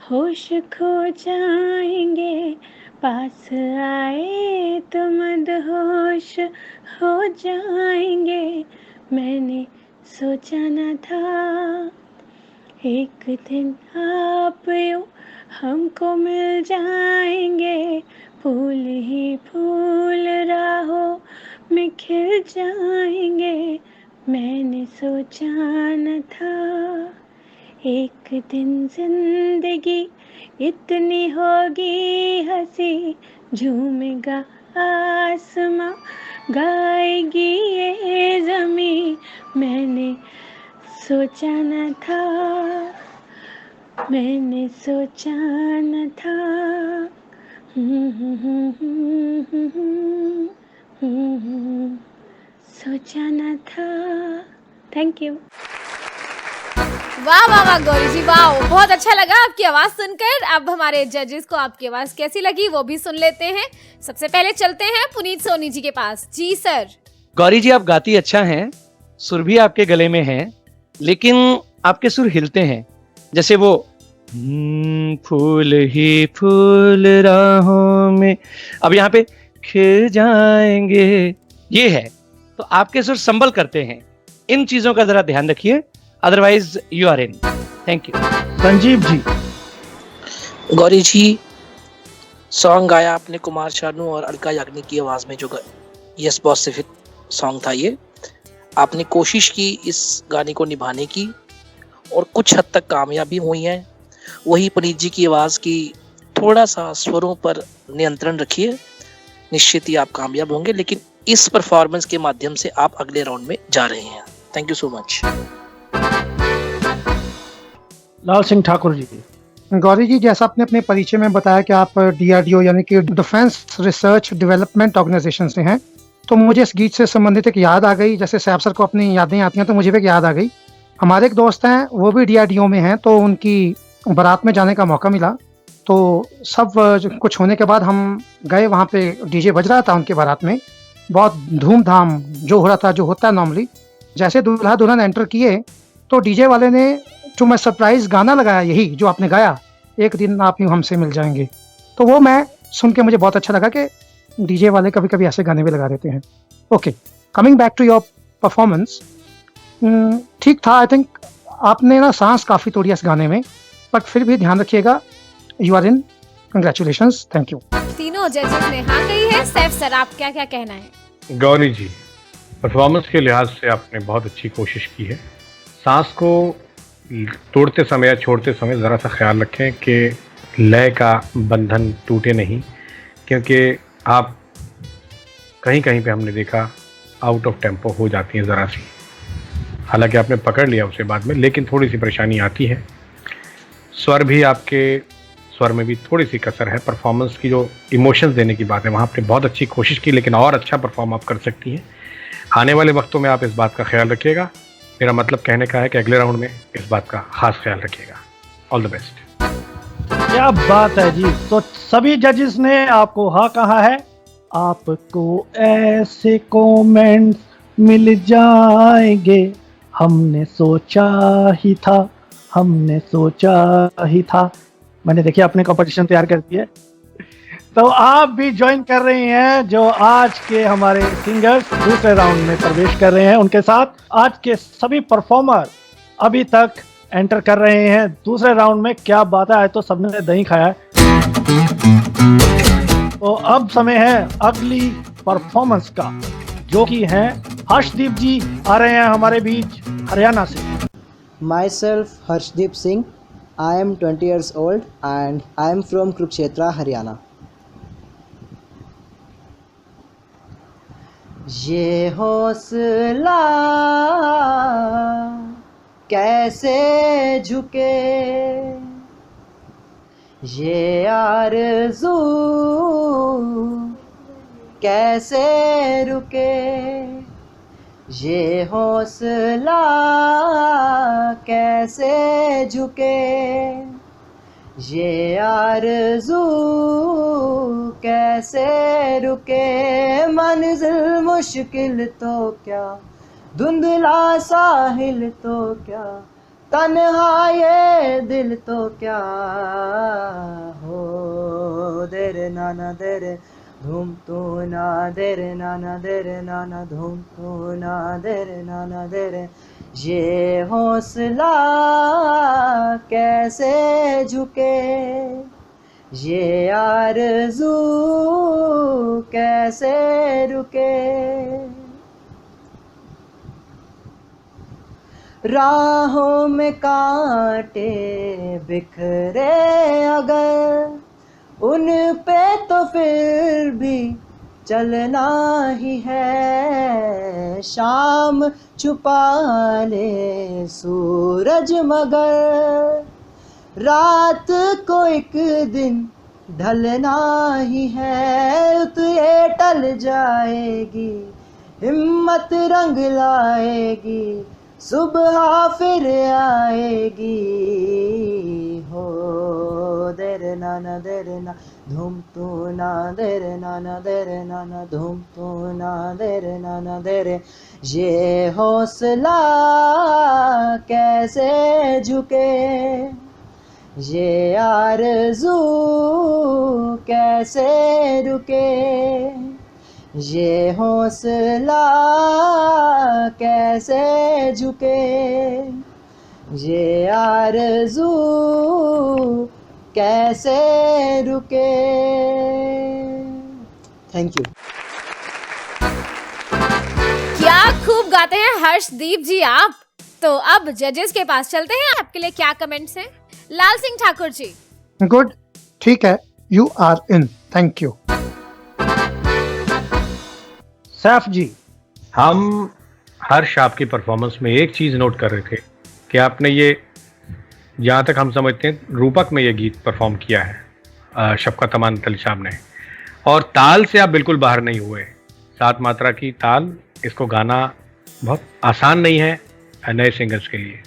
होश खो जाएंगे, पास आए तो मदहोश हो जाएंगे। मैंने सोचा न था एक दिन आप यूँ हमको मिल जाएंगे, फूल ही फूल राहों में खिल जाएंगे। मैंने सोचा न था एक दिन जिंदगी इतनी होगी हंसी, झूमेगा आसमां गाएगी ये ज़मीं। मैंने सोचा न था, मैंने सोचा न था। सोचा न था। Thank you. वाह वाह वाह गौरी जी, वाह, बहुत अच्छा लगा आपकी आवाज सुनकर। अब हमारे जजेस को आपकी आवाज कैसी लगी वो भी सुन लेते हैं। सबसे पहले चलते हैं पुनीत सोनी जी के पास। जी सर। गौरी जी, आप गाती अच्छा हैं, सुर भी आपके गले में है, लेकिन आपके सुर हिलते हैं, जैसे वो फूल ही फूल राहों में, अब यहाँ पे खिल जाएंगे, ये है। तो आपके सुर संभल करते हैं, इन चीजों का जरा ध्यान रखिए, otherwise you are in. Thank you. Sanjeev ji. Gauri ji, song गाया आपने कुमार शानू और अलका याग्निक की आवाज में, जो यस बॉस से फिर सॉन्ग था ये। आपने कोशिश की इस गाने को निभाने की और कुछ हद तक कामयाबी हुई है। वही पुनीत जी की आवाज की थोड़ा सा स्वरों पर नियंत्रण रखिए, निश्चित ही आप कामयाब होंगे। लेकिन इस परफॉर्मेंस के माध्यम से आप अगले राउंड में जा रहे हैं। Thank you so much. Lal Singh Thakur ji. Gauri ji, जैसा आपने अपने परिचय में बताया कि आप DRDO यानी कि डिफेंस रिसर्च डेवलपमेंट ऑर्गेनाइजेशन से हैं, तो मुझे इस गीत से संबंधित एक याद आ गई। जैसे सैफ सर को अपनी यादें आती हैं, तो मुझे भी एक याद आ गई। हमारे एक दोस्त हैं, वो भी DRDO में हैं, तो उनकी बारात में जाने का मौका मिला। तो सब कुछ होने के बाद हम गए, वहाँ पे DJ बज रहा था उनके बारात में, बहुत धूमधाम जो हो रहा था, जो होता है नॉर्मली। जैसे दूल्हा दुल्हन एंटर किए तो DJ वाले ने जो मैं सरप्राइज गाना लगाया, यही जो आपने गाया, एक दिन आप यूँ हमसे मिल जाएंगे, तो वो मैं सुन के मुझे बहुत अच्छा लगा कि DJ वाले कभी कभी ऐसे गाने भी लगा देते हैं। Okay, coming back to your performance, ठीक था। आई थिंक आपने ना सांस काफ़ी तोड़ी इस गाने में, बट फिर भी ध्यान रखिएगा, you are in, congratulations, thank you. तीनों जजेस ने हाँ कही है। सैफ सर, आप क्या क्या कहना है? गौरी जी, परफॉर्मेंस के लिहाज से आपने बहुत अच्छी कोशिश की है। सांस को तोड़ते समय या छोड़ते समय ज़रा सा ख्याल रखें कि लय का बंधन टूटे नहीं, क्योंकि आप कहीं कहीं पे हमने देखा आउट ऑफ टेम्पो हो जाती हैं ज़रा सी। हालांकि आपने पकड़ लिया उसे बाद में, लेकिन थोड़ी सी परेशानी आती है। स्वर भी आपके स्वर में भी थोड़ी सी कसर है। परफॉर्मेंस की जो इमोशंस देने की बात है, वहाँ आपने बहुत अच्छी कोशिश की, लेकिन और अच्छा परफॉर्म आप कर सकती हैं। आने वाले वक्तों में आप इस बात का ख्याल रखिएगा। मेरा मतलब कहने का है कि अगले राउंड में इस बात का खास ख्याल रखिएगा। All the best. क्या बात है जी। तो सभी जजेस ने आपको हाँ कहा है। आपको ऐसे कमेंट्स मिल जाएंगे, हमने सोचा ही था, हमने सोचा ही था। मैंने देखिए अपने कंपटीशन तैयार कर दिए, तो आप भी ज्वाइन कर रहे हैं जो आज के हमारे सिंगर्स दूसरे राउंड में प्रवेश कर रहे हैं। उनके साथ आज के सभी परफॉर्मर अभी तक एंटर कर रहे हैं दूसरे राउंड में। क्या बात है, आज तो सबने दही खाया है। तो अब समय है अगली परफॉर्मेंस का, जो कि है हर्षदीप जी आ रहे हैं हमारे बीच हरियाणा से। Myself Harshdeep Singh. I am 20 years old and I am from Kurukshetra, Haryana. ये हौसला कैसे झुके, ये आरज़ू कैसे रुके, ये हौसला कैसे झुके, ये आरज़ू कैसे रुके, मंजिल मुश्किल तो क्या, धुंधला साहिल तो क्या, तन्हा ये दिल तो क्या हो। देर नाना देर धूम तू ना, देर नाना धूम तू ना, देर नाना देर। ये हौसला कैसे झुके, ये आरज़ू कैसे रुके। राहों में कांटे बिखरे अगर, उन पे तो फिर भी चलना ही है। शाम छुपा ले सूरज मगर, रात को एक दिन ढलना ही है। तो ये टल जाएगी, हिम्मत रंग लाएगी, सुबह फिर आएगी हो। देर नाना धूम तू ना, देर नाना धूम तू ना, देर नाना देर। ये हौसला कैसे झुके, ये आरज़ू कैसे रुके, ये हौसला कैसे झुके, ये आरज़ू कैसे रुके। Thank you. क्या खूब गाते हैं हर्षदीप जी आप। तो अब जजेस के पास चलते हैं, आपके लिए क्या कमेंट्स हैं। लाल सिंह ठाकुर जी। गुड, ठीक है, you are in, thank you. Saif ji. हम हर्ष आपकी परफॉर्मेंस में एक चीज़ नोट कर रहे थे कि आपने ये, जहाँ तक हम समझते हैं, रूपक में ये गीत परफॉर्म किया है शफकत अमान अली साहब ने, और ताल से आप बिल्कुल बाहर नहीं हुए। 7 मात्रा की ताल, इसको गाना बहुत आसान नहीं है नए सिंगर्स के लिए,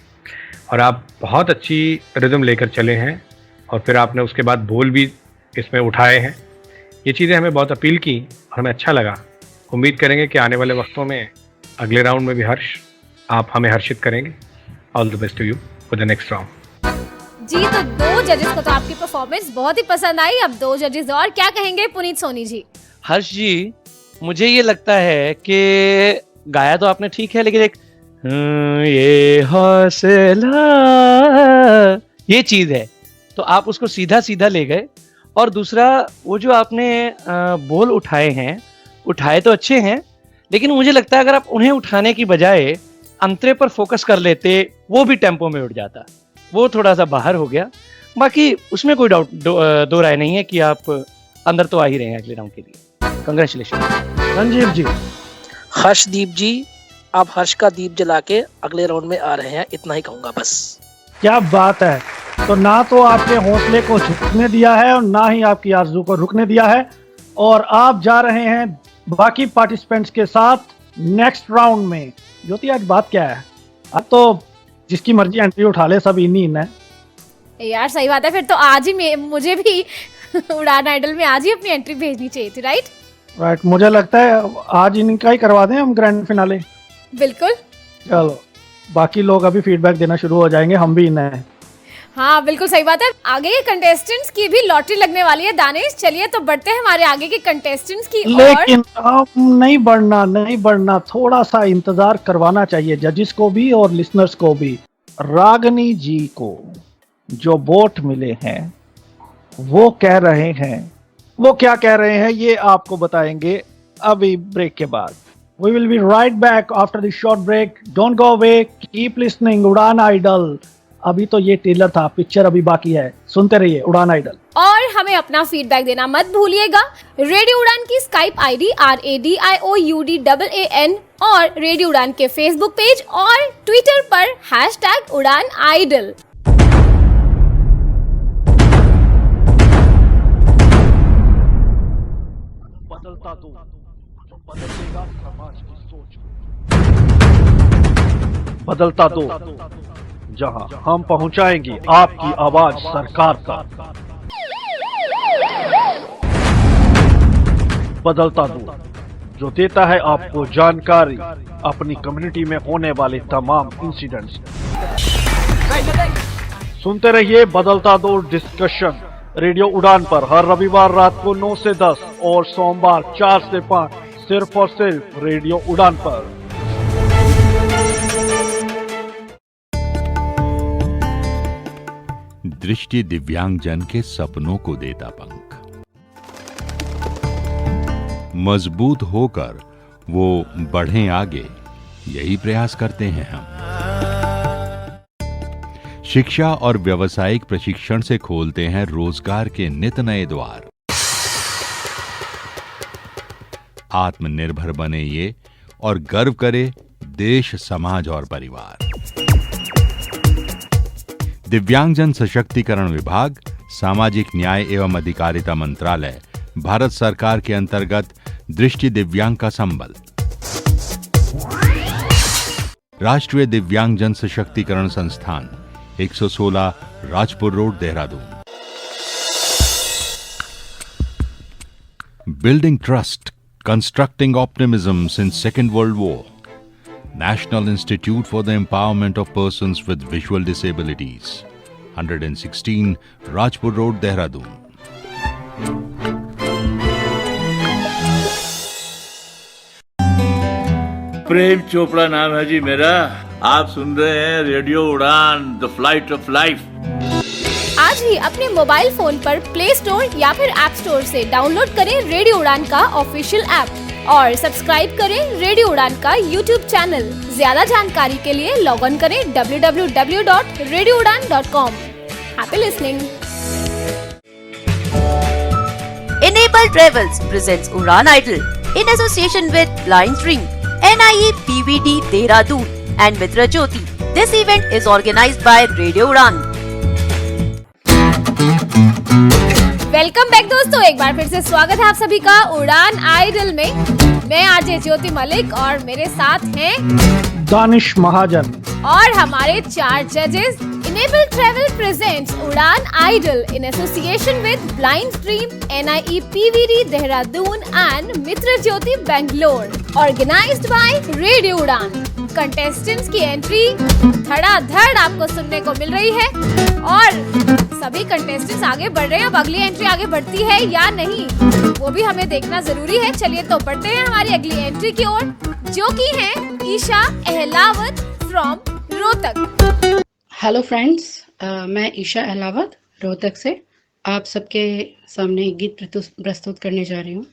और आप बहुत अच्छी रिदम लेकर चले हैं, और फिर आपने उसके बाद बोल भी इसमें उठाए हैं। ये चीज़ें हमें बहुत अपील की और हमें अच्छा लगा। उम्मीद करेंगे कि आने वाले वक्तों में अगले राउंड में भी हर्ष आप हमें हर्षित करेंगे। All the best to you for the next round जी। तो 2 जजेस को तो आपकी परफॉर्मेंस बहुत ही पसंद आई। अब 2 जजेस और क्या कहेंगे पुनीत सोनी जी। हर्ष जी, मुझे ये लगता है कि गाया तो आपने ठीक है, लेकिन एक ये हौसला, ये चीज है, तो आप उसको सीधा सीधा ले गए। और दूसरा, वो जो आपने बोल उठाए तो अच्छे हैं, लेकिन मुझे लगता है अगर आप उन्हें उठाने की बजाय अंतरे पर फोकस कर लेते, वो भी टेम्पो में उठ जाता। वो थोड़ा सा बाहर हो गया। बाकी उसमें कोई दो राय नहीं है कि आप अंदर तो आ ही रहे हैं अगले राउंड के लिए। कंग्रेचुलेशन। संजीव जी। हर्षदीप जी, आप हर्ष का दीप जला के अगले राउंड में आ रहे हैं, इतना ही कहूंगा बस। क्या बात है। तो ना तो आपके हौसले को झुकने दिया है और ना ही आपकी आरज़ू को रुकने दिया है, और आप जा रहे हैं बाकी पार्टिसिपेंट्स के साथ नेक्स्ट राउंड में। ज्योति, आज बात क्या है? अब तो जिसकी मर्जी एंट्री उठा ले, सब इन है यार। सही बात है, फिर तो आज ही मुझे भी उड़ान आइडल में आज ही अपनी एंट्री भेजनी चाहिए थी। राइट, मुझे लगता है आज इनका ही करवा दें हम ग्रैंड फिनाले। बिल्कुल। चलो, बाकी लोग अभी फीडबैक देना शुरू हो जाएंगे, हम भी इन्हें हैं। हाँ बिल्कुल सही बात है। आगे के कंटेस्टेंट्स की भी लॉटरी लगने वाली है। दानिश, चलिए तो बढ़ते हैं हमारे आगे के कंटेस्टेंट्स की ओर। लेकिन अब नहीं बढ़ना, थोड़ा सा इंतजार करवाना चाहिए जजेस को भी और लिसनर्स को भी। रागनी जी को जो वोट मिले हैं, वो क्या कह रहे हैं, ये आपको बताएंगे अभी ब्रेक के बाद। We will be right back after this short break. Don't go away. Keep listening. उड़ान आइडल। अभी तो ये ट्रेलर था, पिक्चर अभी बाकी है। सुनते रहिए उड़ान आइडल। और हमें अपना फीडबैक देना मत भूलिएगा। रेडियो उड़ान की स्काइप आईडी RADIOUDAAN और रेडियो उड़ान के फेसबुक पेज और ट्विटर पर #उड़ानआइडल। बदलता दो, बदल देगा समाज की सोच। बदलता दो, जहां हम पहुंचाएंगे आपकी आवाज सरकार तक। बदलता दौर, जो देता है आपको जानकारी अपनी कम्युनिटी में होने वाले तमाम इंसिडेंट्स। सुनते रहिए बदलता दौर डिस्कशन रेडियो उड़ान पर हर रविवार रात को 9 से 10 और सोमवार 4 से 5 सिर्फ और सिर्फ रेडियो उड़ान पर। दृष्टि दिव्यांगजन के सपनों को देता पंख, मजबूत होकर वो बढ़ें आगे, यही प्रयास करते हैं हम। शिक्षा और व्यावसायिक प्रशिक्षण से खोलते हैं रोजगार के नित नए द्वार। आत्मनिर्भर बने ये और गर्व करे देश, समाज और परिवार। दिव्यांगजन सशक्तिकरण विभाग, सामाजिक न्याय एवं अधिकारिता मंत्रालय, भारत सरकार के अंतर्गत दृष्टि दिव्यांग का संबल। राष्ट्रीय दिव्यांगजन सशक्तिकरण संस्थान, 116 Rajpur road, Dehradun. Building trust, constructing optimism since second world war. National Institute for the Empowerment of Persons with Visual Disabilities, 116 Rajpur Road, Dehradun. Prem Chopra नाम है जी मेरा। आप सुन रहे हैं रेडियो उड़ान, द फ्लाइट ऑफ लाइफ। आज ही अपने मोबाइल फोन पर प्ले स्टोर या फिर ऐप स्टोर से डाउनलोड करें रेडियो उड़ान का ऑफिशियल ऐप और सब्सक्राइब करें रेडियो उड़ान का यूट्यूब चैनल। ज्यादा जानकारी के लिए लॉग ऑन करें www.radioudan.com। Happy listening. Enable Travels presents Udan Idol in association with Blind Ring, NIE PVD Dehradun and Mitra Jyoti. This event is organized by Radio Udan. Welcome back दोस्तों, एक बार फिर से स्वागत है आप सभी का उड़ान आइडल में। मैं आरजे ज्योति मलिक और मेरे साथ हैं दानिश महाजन और हमारे 4 जजेस। Enable Travel presents Udan Idol in association with Blind Stream, NIE PVD Dehradun and Mitra Jyoti Bangalore, organized by Radio Udan। Contestants की एंट्री धड़ाधड़ आपको सुनने को मिल रही है और सभी कंटेस्टेंट्स आगे बढ़ रहे हैं। अब अगली एंट्री आगे बढ़ती है या नहीं, वो भी हमें देखना जरूरी है। चलिए तो बढ़ते हैं हमारी अगली एंट्री की ओर, जो की है Isha Ahlawat from Rohtak. Hello friends, मैं ईशा अहलावत रोहतक से आप सबके सामने एक गीत प्रस्तुत करने जा रही हूँ।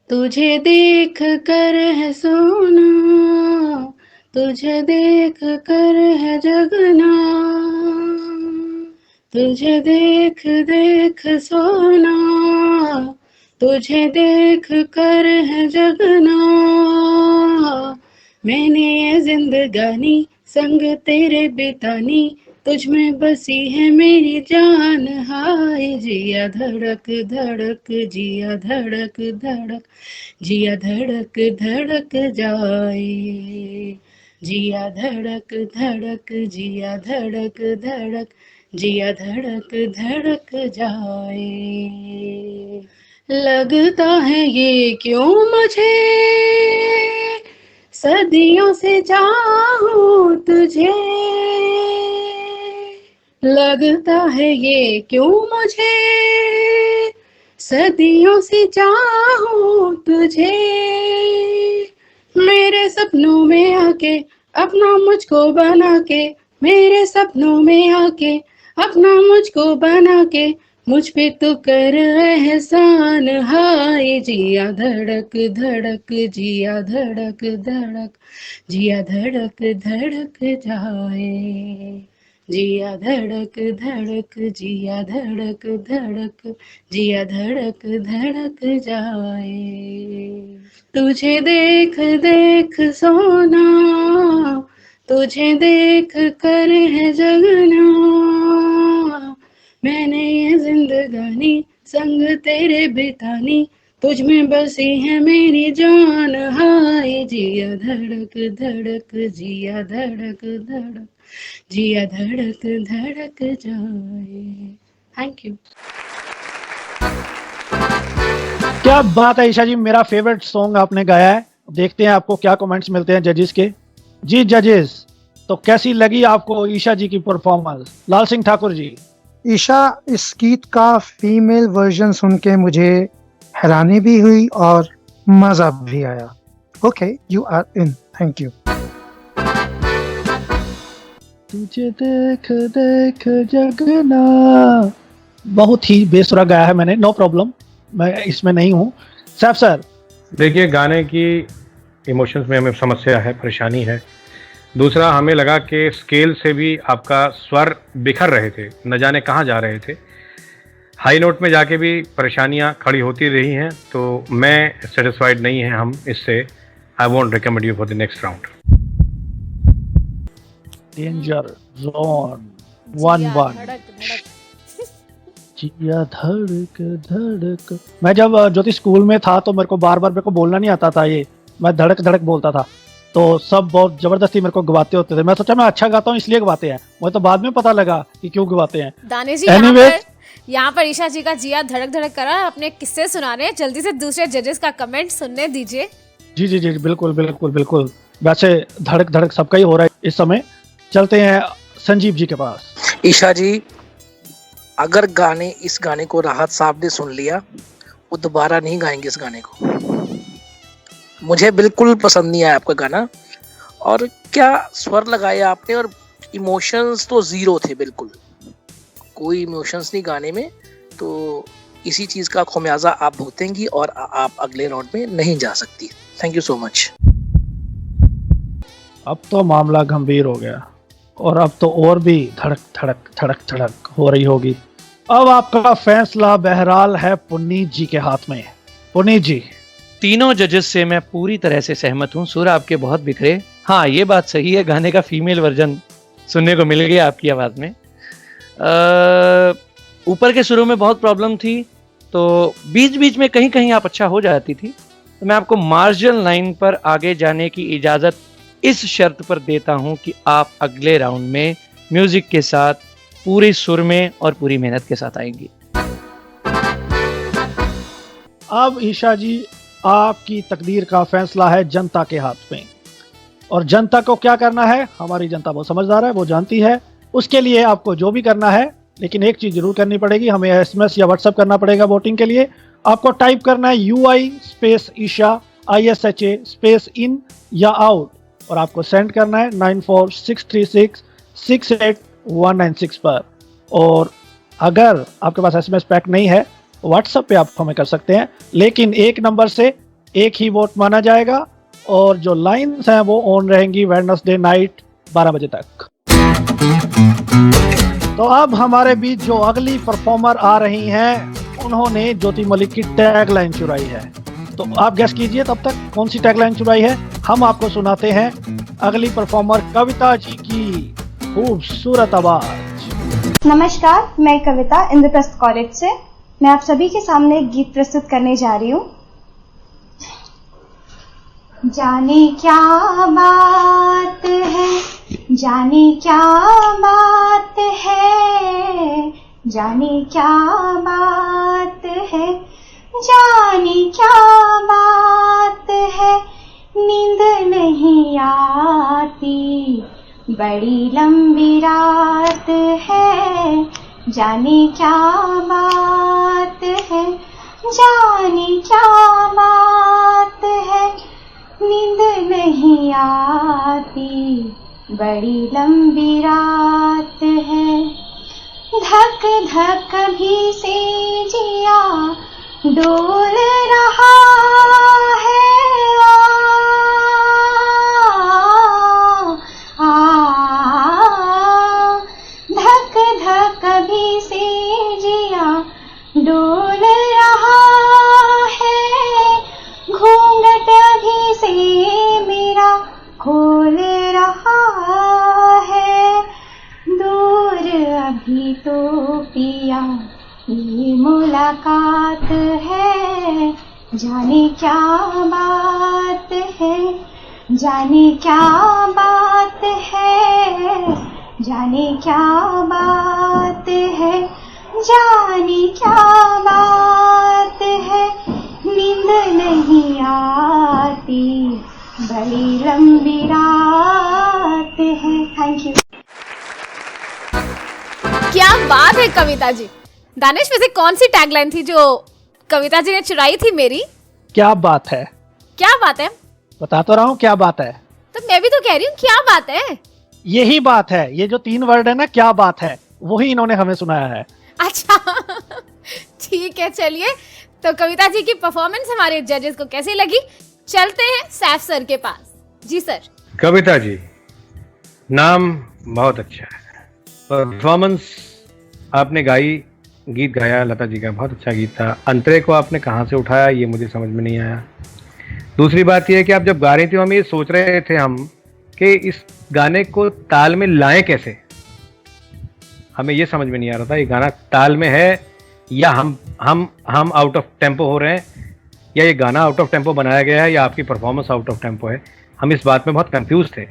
तुझे देख कर है सोना, तुझे देख कर है जगना, तुझे देख देख सोना, तुझे देख कर है जगना। मैंने ये जिंदगानी संग तेरे बितानी, तुझ में बसी है मेरी जान। हाय जिया धड़क धड़क, जिया धड़क धड़क, जिया धड़क धड़क जाए, जिया धड़क धड़क, जिया धड़क धड़क, जिया धड़क धड़क जाए। लगता है ये क्यों मुझे, सदियों से चाहूं तुझे। लगता है ये क्यों मुझे, सदियों से चाहूं तुझे। मेरे सपनों में आके अपना मुझको बना के, मेरे सपनों में आके अपना मुझको बना के, मुझ पे तो कर एहसान। हाय जिया धड़क धड़क, जिया धड़क धड़क, जिया धड़क धड़क जाए, जिया धड़क धड़क, जिया धड़क धड़क, जिया धड़क धड़क जाए। तुझे देख देख सोना, तुझे देख कर है जगना। मैंने ये जिंदगानी संग तेरे बितानी, तुझ में बसी है मेरी जान, हाय जिया धड़क धड़क, जिया धड़क धड़क, जिया धड़क धड़क जाए। Thank you. क्या बात है ईशा जी, मेरा फेवरेट सॉन्ग आपने गाया है। देखते हैं आपको क्या कमेंट्स मिलते हैं जजेस के। जी जजेस, तो कैसी लगी आपको ईशा जी की परफॉर्मेंस? लाल सिंह ठाकुर जी। ईशा, इस गीत का फीमेल वर्जन सुन के मुझे हैरानी भी हुई और मजा भी आया। Okay, you are in. Thank you. तुझे देख देख जगना, बहुत ही बेसुरा गाया है मैंने, नो प्रॉब्लम, मैं इसमें नहीं हूँ। सैफ सर। देखिए, गाने की इमोशंस में हमें समस्या है, परेशानी है। दूसरा, हमें लगा कि स्केल से भी आपका स्वर बिखर रहे थे, न जाने कहाँ जा रहे थे। हाई नोट में जाके भी परेशानियाँ खड़ी होती रही हैं, तो मैं सेटिस्फाइड नहीं है हम इससे। I won't recommend you for the next round. Danger zone 1-1। जिया धड़क धड़क। मैं जब ज्योति स्कूल में था तो मेरे को बार बार मेरे को बोलना नहीं आता था, ये मैं धड़क धड़क बोलता था, तो सब बहुत जबरदस्ती मेरे को गवाते होते थे। मैं सोचा मैं अच्छा गाता हूँ इसलिए गवाते हैं, मुझे तो बाद में पता लगा कि क्यों गवाते हैं। दाने जी, Anyway, यहाँ पर ईशा जी का जिया धड़क धड़क करा, अपने किस्से सुना रहे हैं। जल्दी से दूसरे जजेस का कमेंट सुनने दीजिए। जी जी जी, बिल्कुल बिल्कुल बिल्कुल। वैसे धड़क धड़क सबका ही हो रहा है इस समय। चलते हैं संजीव जी के पास। ईशा जी, अगर इस गाने को राहत साहब ने सुन लिया, वो दोबारा नहीं गाएंगे इस गाने को। मुझे बिल्कुल पसंद नहीं आया आपका गाना, और क्या स्वर लगाया आपने, और इमोशंस तो जीरो थे, बिल्कुल कोई इमोशंस नहीं गाने में। तो इसी चीज का खमियाजा आप भुगतेंगी और आप अगले राउंड में नहीं जा सकती। Thank you so much. अब तो मामला गंभीर हो गया, और अब तो और भी धड़क धड़क धड़क धड़क हो रही होगी। अब आपका फैसला बहरहाल है पुनीत जी के हाथ में। पुनीत जी। तीनों जजेस से मैं पूरी तरह से सहमत हूँ। सुर आपके बहुत बिखरे। हाँ, ये बात सही है, गाने का फीमेल वर्जन सुनने को मिल गया आपकी आवाज़ में। ऊपर के सुरों में बहुत प्रॉब्लम थी, तो बीच बीच में कहीं कहीं आप अच्छा हो जाती थी। तो मैं आपको मार्जिनल लाइन पर आगे जाने की इजाज़त इस शर्त पर देता हूँ कि आप अगले राउंड में म्यूज़िक के साथ पूरे सुर में और पूरी मेहनत के साथ आएंगी। अब ईशा जी, आपकी तकदीर का फैसला है जनता के हाथ में, और जनता को क्या करना है, हमारी जनता बहुत समझदार है, वो जानती है। उसके लिए आपको जो भी करना है, लेकिन एक चीज़ जरूर करनी पड़ेगी, हमें SMS या WhatsApp करना पड़ेगा वोटिंग के लिए। आपको टाइप करना है UI space Isha ISHA space in या आउट, और आपको सेंड करना है 9463668196 पर। और अगर आपके पास SMS पैक नहीं है, WhatsApp पे आप हमें कर सकते हैं, लेकिन एक नंबर से एक ही वोट माना जाएगा, और जो लाइन्स हैं वो ऑन रहेंगी वेडनेसडे नाइट 12 बजे तक। तो अब हमारे बीच जो अगली परफॉर्मर आ रही हैं, उन्होंने ज्योति मलिक की टैग लाइन चुराई है। तो आप गेस कीजिए तब तक कौन सी टैग लाइन चुराई है। हम आपको सुनाते हैं अगली परफॉर्मर कविता जी की खूबसूरत आवाज। नमस्कार, मैं कविता इंद्रप्रस्थ कॉलेज से। मैं आप सभी के सामने एक गीत प्रस्तुत करने जा रही हूँ। जाने क्या बात है, जाने क्या बात है, जाने क्या बात है, जाने क्या बात है, नींद नहीं आती, बड़ी लंबी रात है, जाने क्या बात है, जाने क्या बात है, नींद नहीं आती, बड़ी लंबी रात है, धक धक भी से जिया डोल रहा है, धक धक भी से जिया डोल रहा है, घूंघट भी से मेरा खोल रहा है, दूर अभी तो पिया ये मुलाकात है, जाने क्या बात है, जाने क्या बात है, जाने क्या बात है, जाने क्या बात है, नींद नहीं आती, बड़ी लंबी रात है। Thank you. क्या बात है कविता जी। दानिश, वैसे कौन सी टैगलाइन थी जो कविता जी ने चुराई थी मेरी? क्या बात है? क्या बात है? बता तो रहा हूँ क्या बात है। तो मैं भी तो कह रही हूँ क्या बात है। यही बात है, ये जो 3 वर्ड है ना, क्या बात है, वही इन्होंने हमें सुनाया है। अच्छा ठीक है, चलिए। तो कविता जी की परफॉर्मेंस हमारे जजेस को कैसी लगी? चलते हैं सैफ सर के पास। जी सर। कविता जी, नाम बहुत अच्छा है, परफॉर्मेंस आपने गाई, गीत गाया लता जी का, बहुत अच्छा गीत था। अंतरे को आपने कहाँ से उठाया ये मुझे समझ में नहीं आया। दूसरी बात यह है कि आप जब गा रही थी हम ये सोच रहे थे कि इस गाने को ताल में लाएं कैसे, हमें ये समझ में नहीं आ रहा था ये गाना ताल में है या हम आउट ऑफ टेम्पो हो रहे हैं, या ये गाना आउट ऑफ टेम्पो बनाया गया है, या आपकी परफॉर्मेंस आउट ऑफ टेम्पो है। हम इस बात में बहुत कंफ्यूज थे,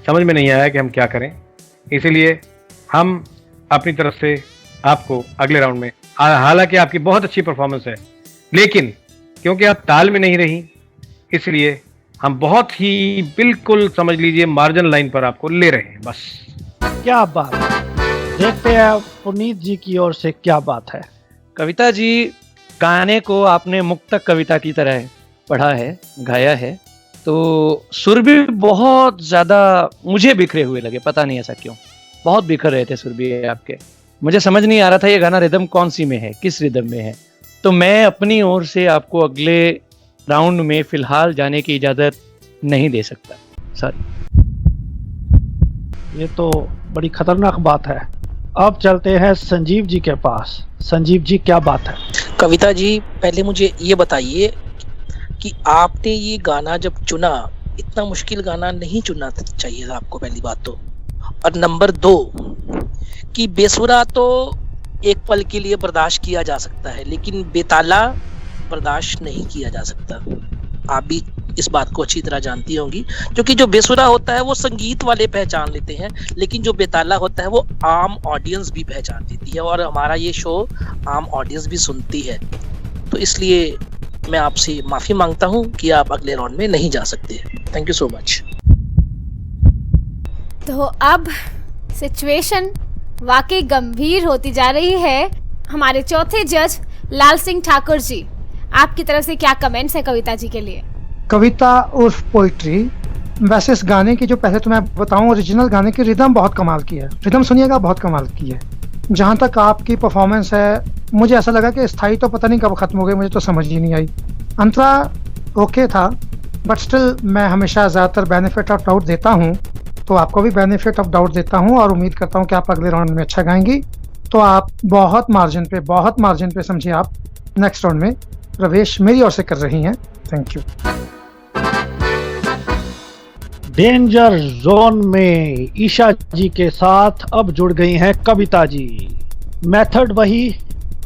समझ में नहीं आया कि हम क्या करें। इसीलिए हम अपनी तरफ से आपको अगले राउंड में, हालांकि आपकी बहुत अच्छी परफॉर्मेंस है, लेकिन क्योंकि आप ताल में नहीं रही, इसलिए हम बहुत ही बिल्कुल समझ लीजिए मार्जिन लाइन पर आपको ले रहे हैं। बस क्या बात है। देखते हैं पुनीत जी की ओर से क्या बात है। कविता जी, गाने को आपने मुक्तक कविता की तरह पढ़ा है, गाया है, तो सुर भी बहुत ज़्यादा मुझे बिखरे हुए लगे, पता नहीं ऐसा क्यों, बहुत बिखर रहे थे सुर भी आपके। मुझे समझ नहीं आ रहा था ये गाना रिदम कौन सी में है, किस रिदम में है। तो मैं अपनी ओर से आपको अगले राउंड में फिलहाल जाने की इजाज़त नहीं दे सकता, सॉरी। ये तो बड़ी खतरनाक बात है। अब चलते हैं संजीव जी के पास। संजीव जी, क्या बात है? कविता जी, पहले मुझे ये बताइए कि आपने ये गाना जब चुना, इतना मुश्किल गाना नहीं चुनना चाहिए था आपको, पहली बात तो। और नंबर 2 कि बेसुरा तो एक पल के लिए बर्दाश्त किया जा सकता है, लेकिन बेताला बर्दाश्त नहीं किया जा सकता। आप भी इस बात को अच्छी तरह जानती होंगी, क्योंकि जो बेसुरा होता है वो संगीत वाले पहचान लेते हैं, लेकिन जो बेताला होता है वो आम ऑडियंस भी पहचान लेती है, और हमारा ये शो आम ऑडियंस भी सुनती है। तो इसलिए मैं आपसे माफी मांगता हूं कि आप अगले राउंड में नहीं जा सकते। Thank you so much. तो अब सिचुएशन वाकई गंभीर होती जा रही है। हमारे चौथे जज लाल सिंह ठाकुर जी, आपकी तरफ से क्या कमेंट्स है कविता जी के लिए? कविता उर्फ पोइट्री, वैसे इस गाने की जो पहले तो मैं बताऊं, ओरिजिनल गाने की रिदम बहुत कमाल की है, रिदम सुनिएगा, बहुत कमाल की है। जहाँ तक आपकी परफॉर्मेंस है, मुझे ऐसा लगा कि स्थाई तो पता नहीं कब खत्म हो गई, मुझे तो समझ ही नहीं आई। अंतरा ओके था, बट स्टिल मैं हमेशा ज़्यादातर बेनिफिट ऑफ डाउट देता हूँ, तो आपको भी बेनिफिट ऑफ डाउट देता हूँ और उम्मीद करता हूँ कि आप अगले राउंड में अच्छा गाएंगी। तो आप बहुत मार्जिन पे समझिए आप नेक्स्ट राउंड में प्रवेश मेरी ओर से कर रही हैं। Thank you. डेंजर जोन में ईशा जी के साथ अब जुड़ गई हैं कविता जी। मेथड वही,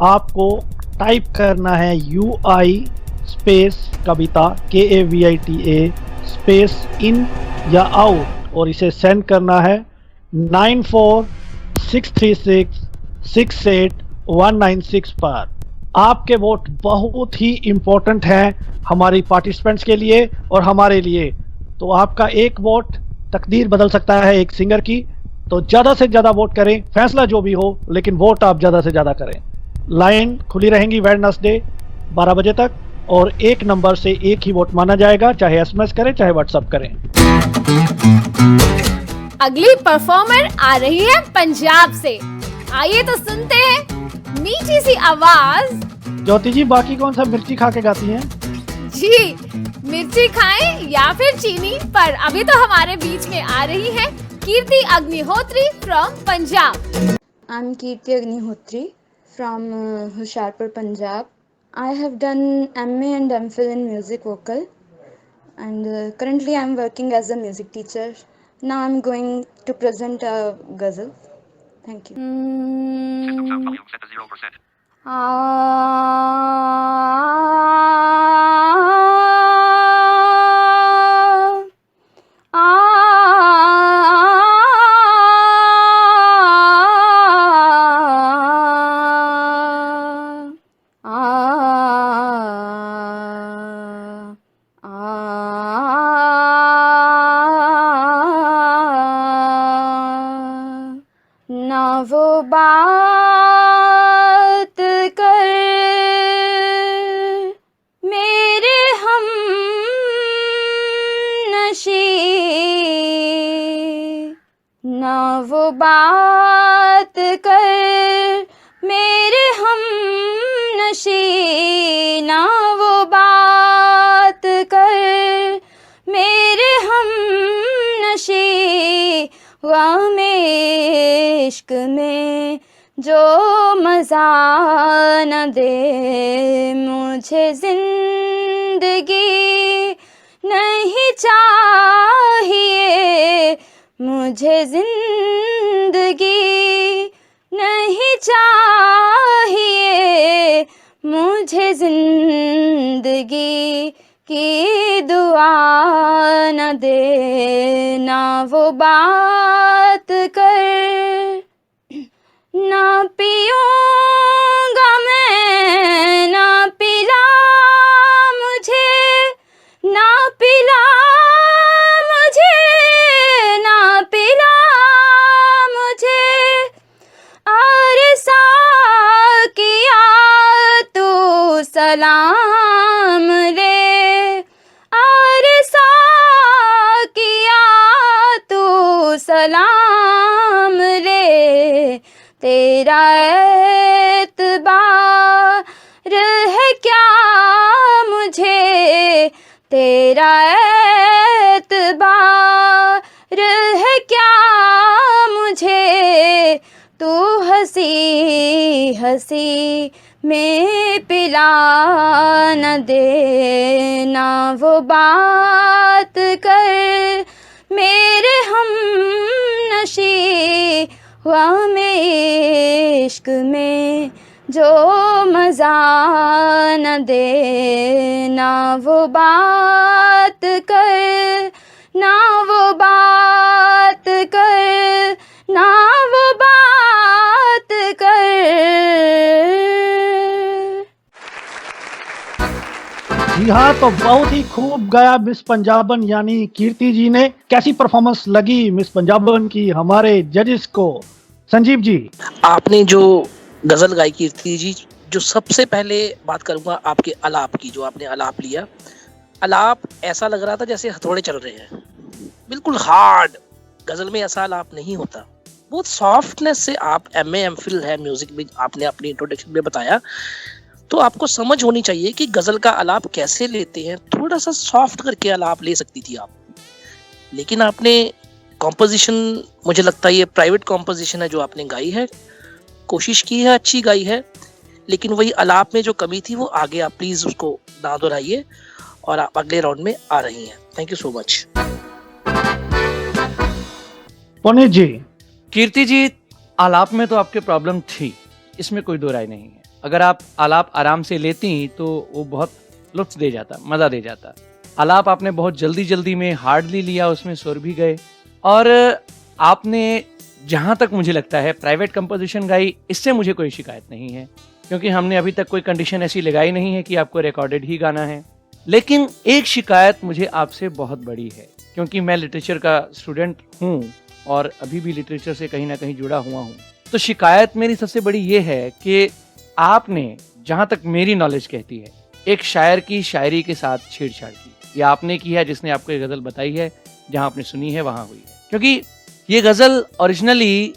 आपको टाइप करना है UI space Kavita KAVITA space in या आउट, और इसे सेंड करना है 9463668196 पर। आपके वोट बहुत ही इम्पोर्टेंट हैं हमारी पार्टिसिपेंट्स के लिए और हमारे लिए। तो आपका एक वोट तकदीर बदल सकता है एक सिंगर की, तो ज़्यादा से ज़्यादा वोट करें, फैसला जो भी हो, लेकिन वोट आप ज़्यादा से ज़्यादा करें। लाइन खुली रहेंगी वेडनेसडे 12 बजे तक, और एक नंबर से एक ही वोट माना जाएगा, चाहे SMS करें चाहे व्हाट्सएप करें। अगली परफॉर्मर आ रही है पंजाब से। आइए तो सुनते हैं मीठी सी आवाज। ज्योति जी, बाकी कौन सा मिर्ची खा के गाती हैं? जी, मिर्ची खाएं या फिर चीनी, पर अभी तो हमारे बीच में आ रही है Kirti Agnihotri from Punjab. I am Kirti Agnihotri from Hoshiarpur, Punjab. I have done MA and MPhil in music vocal, and currently I am working as a music teacher. Now I am going to present a ghazal. Thank you. ना वो बात कर मेरे हम नशी, ना वो बात कर मेरे हम नशी, ना वो बात कर मेरे हम नशी। ग़म इश्क में जो मज़ा न दे मुझे ज़िंदगी नहीं चाहिए, मुझे ज़िंदगी नहीं चाहिए, मुझे ज़िंदगी की दुआ न देना वो बात कर। ना पीऊँगा मैं ना पिला मुझे, ना पिला मुझे, ना पिला मुझे। अरे साकिया तू सलाम ले, अरे साकिया तू सलाम ले। तेरा एतबार है क्या मुझे, तेरा एतबार है क्या मुझे। तू हंसी हंसी में पिला न देना वो बात कर मेरे हम नशी। ग़म इश्क में जो मज़ा न देना वो बात कर, ना वो बात कर, ना वो बात कर। जी हाँ, तो बहुत ही खूब गाया मिस पंजाबन यानी कीर्ति जी ने। कैसी परफॉर्मेंस लगी मिस पंजाबन की हमारे जजेस को? संजीव जी, आपने जो गजल गाई कीर्ति जी, जो सबसे पहले बात करूंगा आपके आलाप की, जो आपने आलाप लिया, आलाप ऐसा लग रहा था जैसे हथौड़े चल रहे हैं, बिल्कुल हार्ड। गजल में ऐसा आलाप नहीं होता, बहुत सॉफ्टनेस से आप MA MPhil है म्यूजिक में, आपने अपनी इंट्रोडक्शन में बताया, तो आपको समझ होनी चाहिए कि गजल का आलाप कैसे लेते हैं। थोड़ा सा सॉफ्ट करके आलाप ले सकती थी आप, लेकिन आपने कॉम्पोजिशन, मुझे लगता है ये प्राइवेट कॉम्पोजिशन है जो आपने गाई है, कोशिश की है, अच्छी गाई है, लेकिन वही आलाप में जो कमी थी वो आगे आप प्लीज उसको ना दोहराइए, और आप अगले राउंड में आ रही हैं। Thank you so much. Puneet ji, Kirti ji, आलाप में तो आपके प्रॉब्लम थी, इसमें कोई दो राय नहीं है। अगर आप आलाप आराम से लेती तो वो बहुत लुत्फ दे जाता, मजा दे जाता। आलाप आपने बहुत जल्दी जल्दी में हार्डली लिया, उसमें सुर भी गए, और आपने जहाँ तक मुझे लगता है प्राइवेट कंपोजिशन गाई, इससे मुझे कोई शिकायत नहीं है, क्योंकि हमने अभी तक कोई कंडीशन ऐसी लगाई नहीं है कि आपको रिकॉर्डेड ही गाना है। लेकिन एक शिकायत मुझे आपसे बहुत बड़ी है, क्योंकि मैं लिटरेचर का स्टूडेंट हूँ और अभी भी लिटरेचर से कहीं ना कहीं जुड़ा हुआ हूँ। तो शिकायत मेरी सबसे बड़ी ये है कि आपने, जहाँ तक मेरी नॉलेज कहती है, एक शायर की शायरी के साथ छेड़छाड़ की। ये आपने की है, जिसने आपको ये गज़ल बताई है, जहाँ आपने सुनी है वहाँ हुई है। क्योंकि ये गज़ल ओरिजिनली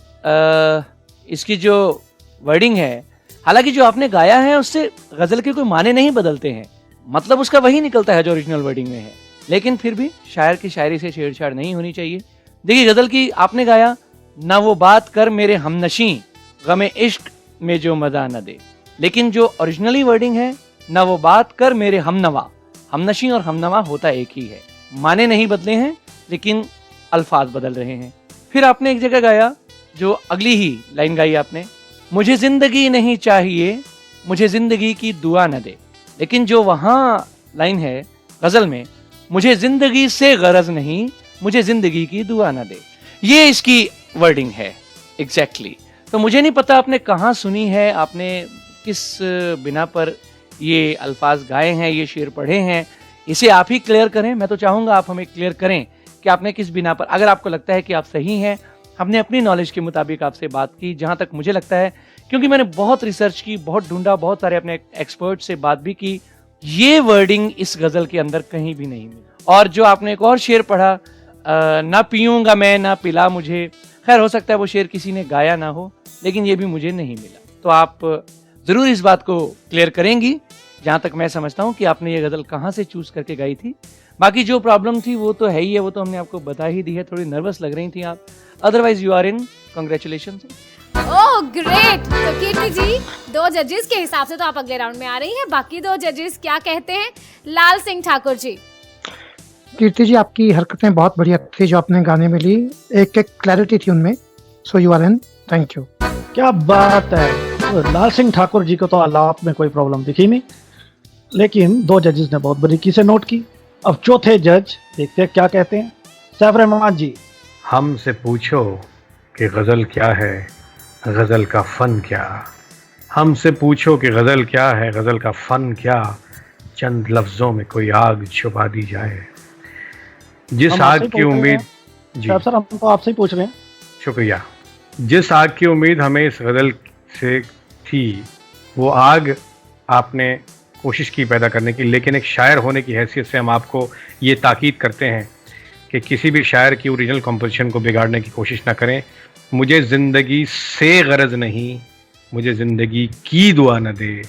इसकी जो वर्डिंग है, हालांकि जो आपने गाया है उससे गज़ल के कोई माने नहीं बदलते हैं, मतलब उसका वही निकलता है जो ओरिजिनल वर्डिंग में है, लेकिन फिर भी शायर की शायरी से छेड़छाड़ नहीं होनी चाहिए। देखिए, गज़ल की आपने गाया, ना वो बात कर मेरे हमनशी, गमे इश्क में जो मज़ा न दे, लेकिन जो ओरिजिनली वर्डिंग है, ना वो बात कर मेरे हमनवा, हमनशी और हमनवा होता एक ही है, माने नहीं बदले हैं लेकिन अल्फाज बदल रहे हैं। फिर आपने एक जगह गाया, जो अगली ही लाइन गाई आपने, मुझे जिंदगी नहीं चाहिए, मुझे जिंदगी की दुआ न दे। लेकिन जो वहाँ लाइन है गजल में, मुझे जिंदगी से गरज नहीं, मुझे जिंदगी की दुआ न दे, ये इसकी वर्डिंग है एग्जैक्टली। तो मुझे नहीं पता आपने कहाँ सुनी है, आपने किस बिना पर ये अल्फाज गाए हैं, ये शेर पढ़े हैं, इसे आप ही क्लियर करें। मैं तो चाहूँगा आप हमें क्लियर करें कि आपने किस बिना पर, अगर आपको लगता है कि आप सही हैं, हमने अपनी नॉलेज के मुताबिक आपसे बात की, जहाँ तक मुझे लगता है, क्योंकि मैंने बहुत रिसर्च की, बहुत ढूंढा, बहुत सारे अपने एक्सपर्ट से बात भी की, ये वर्डिंग इस गज़ल के अंदर कहीं भी नहीं मिली। और जो आपने एक और शेर पढ़ा, ना पीऊँगा मैं ना पिला मुझे, खैर हो सकता है वो शेर किसी ने गाया ना हो, लेकिन ये भी मुझे नहीं मिला। तो आप ज़रूर इस बात को क्लियर करेंगी, जहाँ तक मैं समझता हूँ कि आपने ये गज़ल कहाँ से चूज़ करके गाई थी। बाकी जो प्रॉब्लम थी वो तो है ही है, वो तो हमने आपको बता ही दी है, थोड़ी नर्वस लग रही थी आप, otherwise you are in, congratulation. Oh great. तो कीर्ति जी, 2 जजेस के हिसाब से तो आप अगले राउंड में आ रही हैं, बाकी 2 जजेस क्या कहते हैं? लाल सिंह ठाकुर जी। कीर्ति जी, आपकी हरकतें बहुत बढ़िया थी जो आपने गाने में ली, एक एक क्लैरिटी थी उनमें, so you are in, thank you. क्या बात है, लाल सिंह ठाकुर जी को तो आलाप में कोई प्रॉब्लम दिखी नहीं, लेकिन 2 जजेस ने बहुत बारीकी से नोट की। अब चौथे जज देखते हैं क्या कहते हैं। सैफ रहमान जी, हमसे पूछो कि गज़ल क्या है, गज़ल का फ़न क्या। हमसे पूछो कि गज़ल क्या है, गज़ल का फ़न क्या, चंद लफ्ज़ों में कोई आग छुपा दी जाए। जिस आग की उम्मीद, जी सर हम तो आपसे ही पूछ रहे हैं। शुक्रिया। जिस आग की उम्मीद हमें इस गज़ल से थी, वो आग आपने कोशिश की पैदा करने की, लेकिन एक शायर होने की हैसियत से हम आपको ये ताकीद करते हैं कि किसी भी शायर की ओरिजिनल कंपोजिशन को बिगाड़ने की कोशिश ना करें। मुझे ज़िंदगी से गरज नहीं, मुझे ज़िंदगी की दुआ न दे,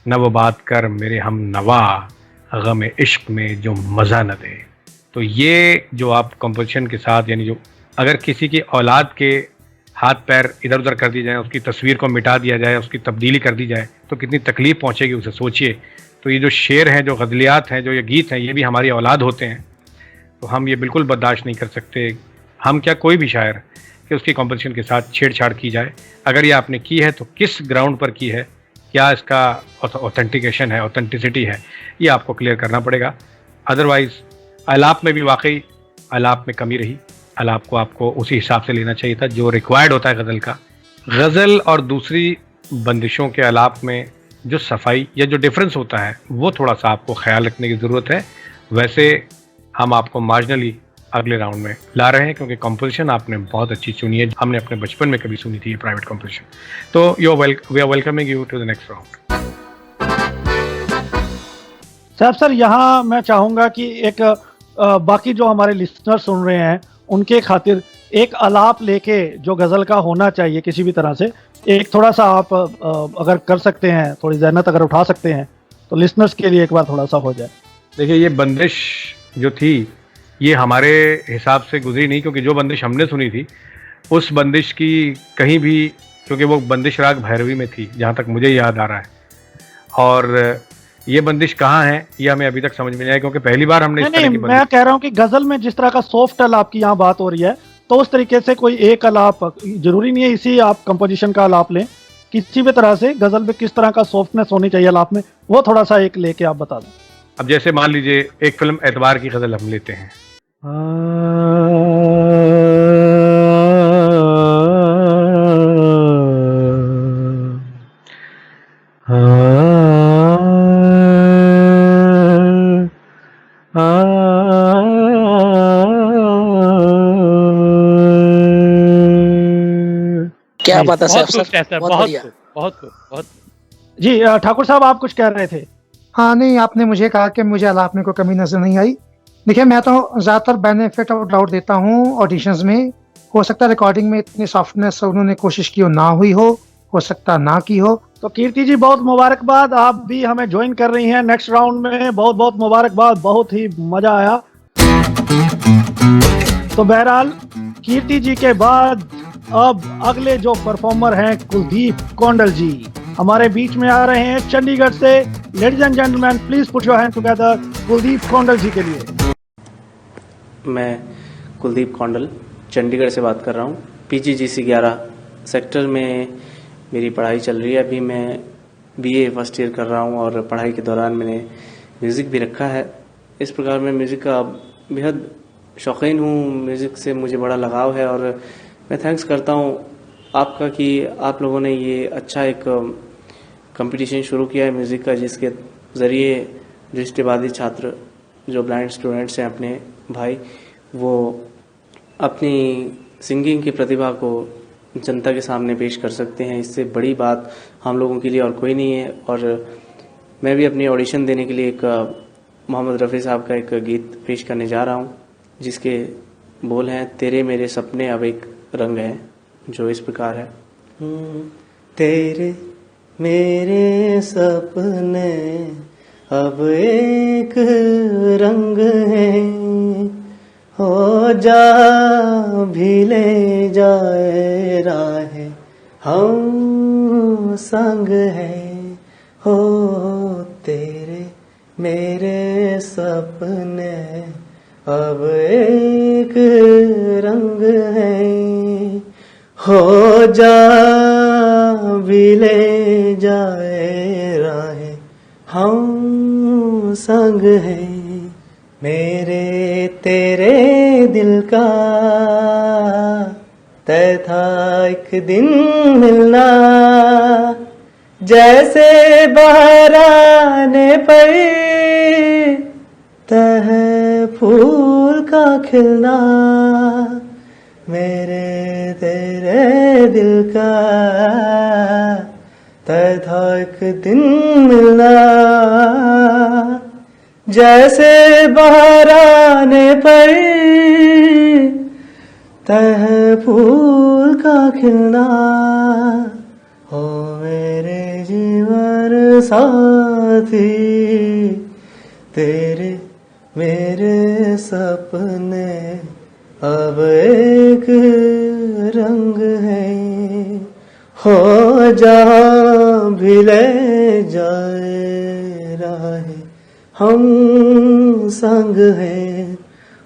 न वो बात कर मेरे हम नवा, गम इश्क में जो मज़ा न दे। तो ये जो आप कंपोजिशन के साथ, यानी जो अगर किसी की औलाद के हाथ पैर इधर उधर कर दिए जाए, उसकी तस्वीर को मिटा दिया जाए, उसकी तब्दीली कर दी जाए, तो कितनी तकलीफ़ पहुँचेगी उसे सोचिए। तो ये जो शेर हैं, जो गज़लियात हैं, जो ये गीत हैं, ये भी हमारी औलाद होते हैं, तो हम ये बिल्कुल बर्दाश्त नहीं कर सकते, हम क्या कोई भी शायर, कि उसकी कंपोजिशन के साथ छेड़छाड़ की जाए। अगर ये आपने की है तो किस ग्राउंड पर की है, क्या इसका ऑथेंटिकेशन है, ऑथेंटिसिटी है, ये आपको क्लियर करना पड़ेगा। अदरवाइज़ आलाप में भी वाकई आलाप में कमी रही, आलाप को आपको उसी हिसाब से लेना चाहिए था जो रिक्वायर्ड होता है गज़ल का। गज़ल और दूसरी बंदिशों के आलाप में जो सफाई या जो डिफरेंस होता है, वो थोड़ा सा आपको ख्याल रखने की ज़रूरत है। वैसे हम आपको मार्जिनली अगले राउंड में ला रहे हैं, क्योंकि कंपोजिशन आपने बहुत अच्छी चुनी है, हमने अपने बचपन में कभी सुनी थी ये प्राइवेट कंपोजिशन। तो we are welcoming you to the next round. साहब सर, यहाँ मैं चाहूँगा कि एक बाकी जो हमारे लिसनर सुन रहे हैं उनके खातिर एक आलाप लेके जो गज़ल का होना चाहिए किसी भी तरह से, एक थोड़ा सा आप अगर कर सकते हैं, थोड़ी ज़हनत अगर उठा सकते हैं, तो लिसनर्स के लिए एक बार थोड़ा सा हो जाए। देखिए, ये बंदिश जो थी ये हमारे हिसाब से गुजरी नहीं, क्योंकि जो बंदिश हमने सुनी थी उस बंदिश की कहीं भी, क्योंकि वो बंदिश राग भैरवी में थी जहाँ तक मुझे याद आ रहा है, और ये बंदिश कहाँ है ये हमें अभी तक समझ में नहीं आया, क्योंकि पहली बार हमने इस तरह की मैं कह रहा हूँ कि गज़ल में जिस तरह का सॉफ्ट आलाप की यहाँ बात हो रही है, तो उस तरीके से कोई एक आलाप, जरूरी नहीं है इसी आप कंपोजिशन का आलाप लें, किसी भी तरह से गज़ल में किस तरह का सॉफ्टनेस होनी चाहिए आलाप में, वो थोड़ा सा एक लेके आप बता दें। अब जैसे मान लीजिए एक फिल्म एतबार की गज़ल हम लेते हैं, क्या बात है सर, बहुत जी। ठाकुर साहब, आप कुछ कह रहे थे? हाँ नहीं, आपने मुझे कहा कि मुझे आलाप में कोई कमी नजर नहीं आई। देखिए, मैं तो ज़्यादातर बेनिफिट ऑफ डाउट देता हूँ ऑडिशंस में। हो सकता है रिकॉर्डिंग में इतनी सॉफ्टनेस उन्होंने कोशिश की ना हुई हो सकता ना की हो। तो कीर्ति जी, बहुत मुबारकबाद, आप भी हमें ज्वाइन कर रही हैं नेक्स्ट राउंड में, बहुत बहुत मुबारकबाद, बहुत ही मजा आया। तो बहरहाल कीर्ति जी के बाद अब अगले जो परफॉर्मर हैं कुलदीप कौंडल जी हमारे बीच में आ रहे हैं चंडीगढ़ से। Ladies and gentleman, please put your hand together Kuldeep Kaundal ji के लिए। मैं कुलदीप कौंडल चंडीगढ़ से बात कर रहा हूँ। PGGC 11 सेक्टर में मेरी पढ़ाई चल रही है। अभी मैं बीए फर्स्ट ईयर कर रहा हूँ और पढ़ाई के दौरान मैंने म्यूज़िक भी रखा है। इस प्रकार मैं म्यूज़िक का बेहद शौकीन हूँ, म्यूज़िक से मुझे बड़ा लगाव है और मैं थैंक्स करता हूँ आपका कि आप लोगों ने ये अच्छा एक कंपटीशन शुरू किया है म्यूज़िक का, जिसके ज़रिए दृष्टिबाधित छात्र जो ब्लाइंड स्टूडेंट्स हैं अपने भाई, वो अपनी सिंगिंग की प्रतिभा को जनता के सामने पेश कर सकते हैं। इससे बड़ी बात हम लोगों के लिए और कोई नहीं है। और मैं भी अपनी ऑडिशन देने के लिए एक मोहम्मद रफ़ी साहब का एक गीत पेश करने जा रहा हूँ, जिसके बोल हैं तेरे मेरे सपने अब एक रंग है, जो इस प्रकार है। तेरे मेरे सपने अब एक रंग है, हो जा भी ले जाए राहें हम संग है, हो तेरे मेरे सपने अब एक रंग है, हो जा भी ले जाए राहें हम संग है। मेरे तेरे दिल का तय था एक दिन मिलना, जैसे बाहर आने पर तह फूल का खिलना। मेरे तेरे दिल का तय था एक दिन मिलना, जैसे बाहर आने पर तह फूल का खिलना। हो मेरे जीवन साथी तेरे मेरे सपने अब एक रंग है, हो जहाँ भी ले जाए राहें हम संग हैं,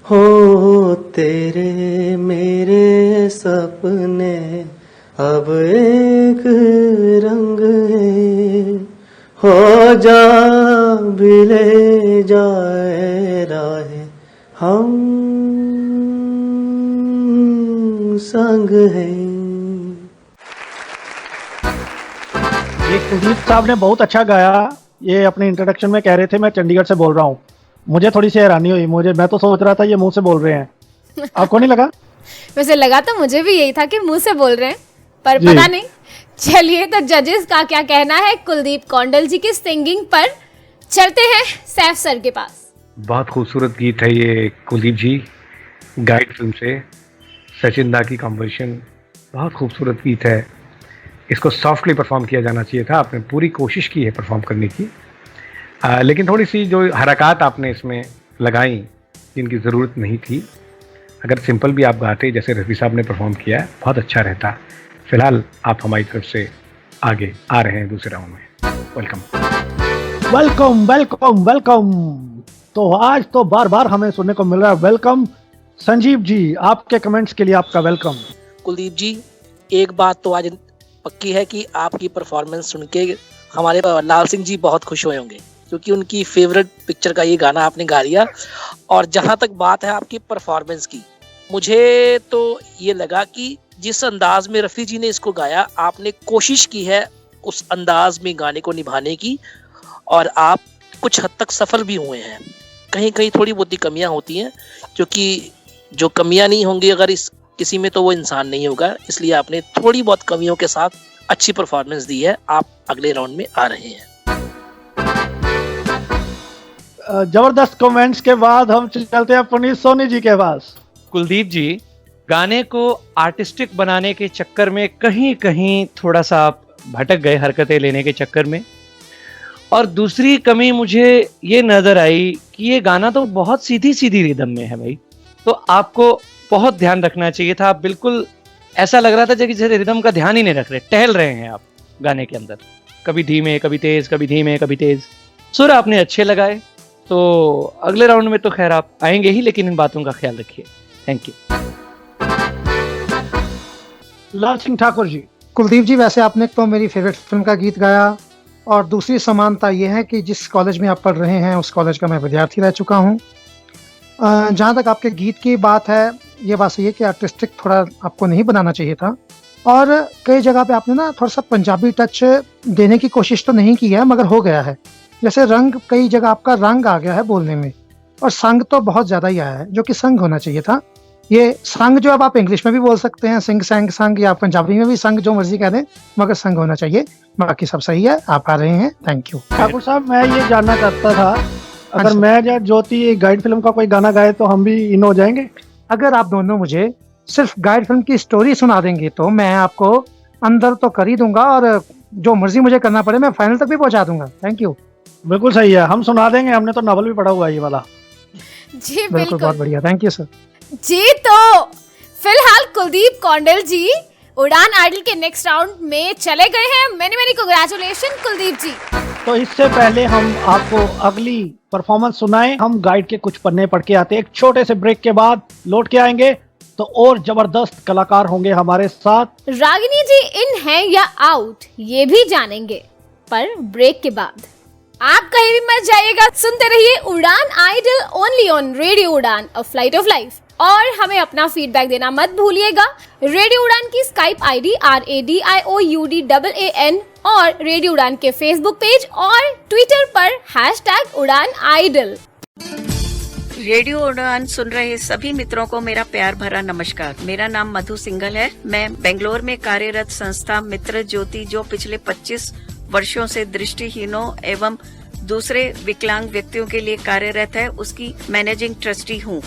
हो तेरे मेरे सपने अब एक रंग है, हो जा भी ले जाए राहें हम संग हैं। ये कुलदीप साहब ने बहुत अच्छा गाया। ये अपने इंट्रोडक्शन में कह रहे थे मैं चंडीगढ़ से बोल रहा हूँ। मुझे थोड़ी सी हैरानी हुई, मैं तो सोच रहा था ये मुंह से बोल रहे हैं। आपको नहीं लगा? वैसे लगा तो मुझे भी यही था कि मुंह से बोल रहे हैं, पर पता नहीं। चलिए, तो जजेस का क्या कहना है कुलदीप कौंडल जी की सिंगिंग पर? चलते हैं सैफ सर के पास। बहुत खूबसूरत गीत है ये कुलदीप जी, गाइड फिल्म से सचिन दा की कॉम्पोजिशन। बहुत खूबसूरत गीत है, इसको सॉफ्टली परफॉर्म किया जाना चाहिए था। आपने पूरी कोशिश की है परफॉर्म करने की, लेकिन थोड़ी सी जो हरकत आपने इसमें लगाई जिनकी ज़रूरत नहीं थी। अगर सिंपल भी आप गाते जैसे रफ़ी साहब ने परफॉर्म किया है, बहुत अच्छा रहता। फिलहाल आप हमारी तरफ से आगे आ रहे हैं दूसरे राउंड में। Welcome welcome welcome welcome. तो आज तो बार बार हमें सुनने को मिल रहा है वेलकम। संजीव जी, आपके कमेंट्स के लिए आपका वेलकम। कुलदीप जी, एक बात तो आज पक्की है कि आपकी परफॉर्मेंस सुन के हमारे लाल सिंह जी बहुत खुश हुए होंगे, क्योंकि उनकी फेवरेट पिक्चर का ये गाना आपने गा लिया। और जहां तक बात है आपकी परफॉर्मेंस की, मुझे तो ये लगा कि जिस अंदाज में रफ़ी जी ने इसको गाया, आपने कोशिश की है उस अंदाज में गाने को निभाने की, और आप कुछ हद तक सफल भी हुए हैं। कहीं कहीं थोड़ी बहुत ही कमियां होती हैं, क्योंकि जो कमियां नहीं होंगी अगर इस किसी में, तो वो इंसान नहीं होगा। इसलिए आपने थोड़ी बहुत कमियों के साथ अच्छी परफॉर्मेंस दी है। आप अगले राउंड में आ रहे हैं। जबरदस्त कमेंट्स के बाद हम चलते हैं पुनीत सोनी जी के पास। कुलदीप जी, गाने को आर्टिस्टिक बनाने के चक्कर में कहीं कहीं थोड़ा सा आप भटक गए हरकतें लेने के चक्कर में। और दूसरी कमी मुझे ये नजर आई कि ये गाना तो बहुत सीधी सीधी रिदम में है भाई, तो आपको बहुत ध्यान रखना चाहिए था। आप बिल्कुल ऐसा लग रहा था जैसे रिदम का ध्यान ही नहीं रख रहे, टहल रहे हैं आप गाने के अंदर, कभी धीमे कभी तेज, कभी धीमे कभी तेज। सुर आपने अच्छे लगाए, तो अगले राउंड में तो खैर आप आएंगे ही, लेकिन इन बातों का ख्याल रखिए। Thank you. लाल सिंह ठाकुर जी। कुलदीप जी, वैसे आपने तो मेरी फेवरेट फिल्म का गीत गाया, और दूसरी समानता ये है कि जिस कॉलेज में आप पढ़ रहे हैं उस कॉलेज का मैं विद्यार्थी रह चुका हूँ। जहाँ तक आपके गीत की बात है, ये बात सही है कि आर्टिस्टिक थोड़ा आपको नहीं बनाना चाहिए था, और कई जगह पे आपने ना थोड़ा सा पंजाबी टच देने की कोशिश तो नहीं की है, मगर हो गया है। जैसे रंग, कई जगह आपका रंग आ गया है बोलने में, और संग तो बहुत ज़्यादा ही आया है, जो कि संग होना चाहिए था। ये संग जो अब आप इंग्लिश में भी बोल सकते हैं, सिंग सैंग संग, या पंजाबी में भी संग, जो मर्जी कह दें, मगर संग होना चाहिए। बाकी सब सही है, आप आ रहे हैं, थैंक यू। ठाकुर साहब, मैं ये जानना चाहता था, अगर मैं या ज्योति गाइड फिल्म का कोई गाना गाए तो हम भी इन हो जाएंगे? अगर आप दोनों मुझे सिर्फ गाइड फिल्म की स्टोरी सुना देंगे तो मैं आपको अंदर तो कर ही दूंगा, और जो मर्जी मुझे करना पड़े मैं फाइनल तक भी पहुंचा दूंगा। Thank you. बिल्कुल सही है, हम सुना देंगे, हमने तो नॉवल भी पढ़ा हुआ है ये वाला। जी बिल्कुल, बहुत बढ़िया, थैंक यू सर। जी, तो फिलहाल कुलदीप कौंडल जी उड़ान आइडल के नेक्स्ट राउंड में चले गए हैं। मेनी मेनी कांग्रेचुलेशन कुलदीप जी। तो इससे पहले हम आपको अगली परफॉर्मेंस सुनाएं, हम गाइड के कुछ पन्ने पढ़ के आते हैं। एक छोटे से ब्रेक के बाद लौट के आएंगे तो और जबरदस्त कलाकार होंगे हमारे साथ। रागिनी जी इन है या आउट ये भी जानेंगे, पर ब्रेक के बाद। आप कहीं भी मत जाइएगा, सुनते रहिए उड़ान आइडल ओनली ऑन रेडियो उड़ान, अ फ्लाइट ऑफ लाइफ। और हमें अपना फीडबैक देना मत भूलिएगा। रेडियो उड़ान की स्काइप आईडी RADIOUDAAN और रेडियो उड़ान के फेसबुक पेज और ट्विटर पर #उड़ान आइडल। रेडियो उड़ान सुन रहे सभी मित्रों को मेरा प्यार भरा नमस्कार। मेरा नाम मधु सिंघल है। मैं बेंगलोर में कार्यरत संस्था मित्र ज्योति, जो पिछले 25 वर्षों से दृष्टिहीनों एवं दूसरे विकलांग व्यक्तियों के लिए कार्यरत है, उसकी मैनेजिंग ट्रस्टी हूँ।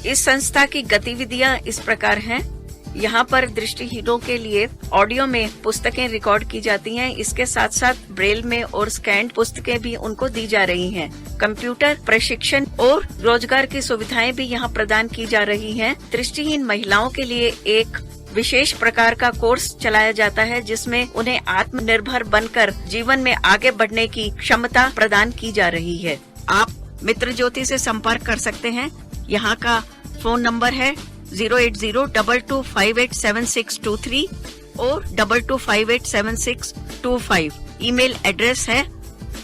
इस संस्था की गतिविधियाँ इस प्रकार हैं। यहाँ पर दृष्टिहीनों के लिए ऑडियो में पुस्तकें रिकॉर्ड की जाती हैं। इसके साथ साथ ब्रेल में और स्कैन्ड पुस्तकें भी उनको दी जा रही हैं। कंप्यूटर प्रशिक्षण और रोजगार की सुविधाएं भी यहाँ प्रदान की जा रही हैं। दृष्टिहीन महिलाओं के लिए एक विशेष प्रकार का कोर्स चलाया जाता है, जिसमें उन्हें आत्मनिर्भर बनकर जीवन में आगे बढ़ने की क्षमता प्रदान की जा रही है। आप मित्र ज्योति से संपर्क कर सकते हैं। यहाँ का फोन नंबर है 08022587623 और 22587625। ईमेल एड्रेस है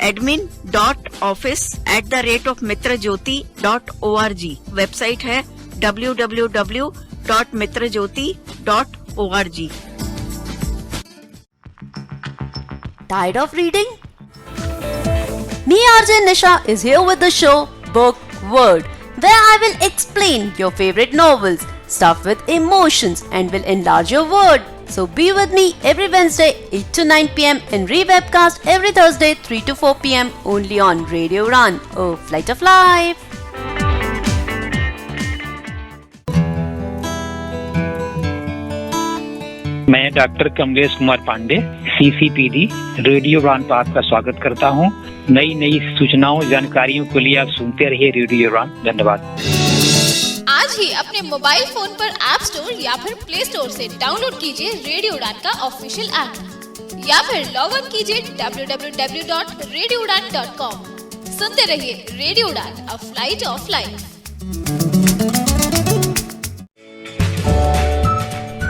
admin.office@mitrajyoti.org। वेबसाइट है www.mitrajyoti.org। Tired of reading? Me, RJ Nisha, is here with the show Book Word, where I will explain your favorite novels, stuff with emotions, and will enlarge your word. So be with me every Wednesday 8 to 9 p.m. and rebroadcast every Thursday 3 to 4 p.m. only on Radio Run, a flight of life. मैं doctor Kamlesh Kumar Pandey, CCPD, radio रान पर आपका स्वागत करता हूं। नई नई सूचनाओं जानकारियों के लिए आप सुनते रहिए रेडियो रान। धन्यवाद। आज ही अपने मोबाइल फोन पर ऐप स्टोर या फिर प्ले स्टोर से डाउनलोड कीजिए रेडियो उड़ान का ऑफिशियल ऐप, या फिर लॉग इन कीजिए www.radioudan.com। सुनते रहिए रेडियो उड़ान, a flight of life.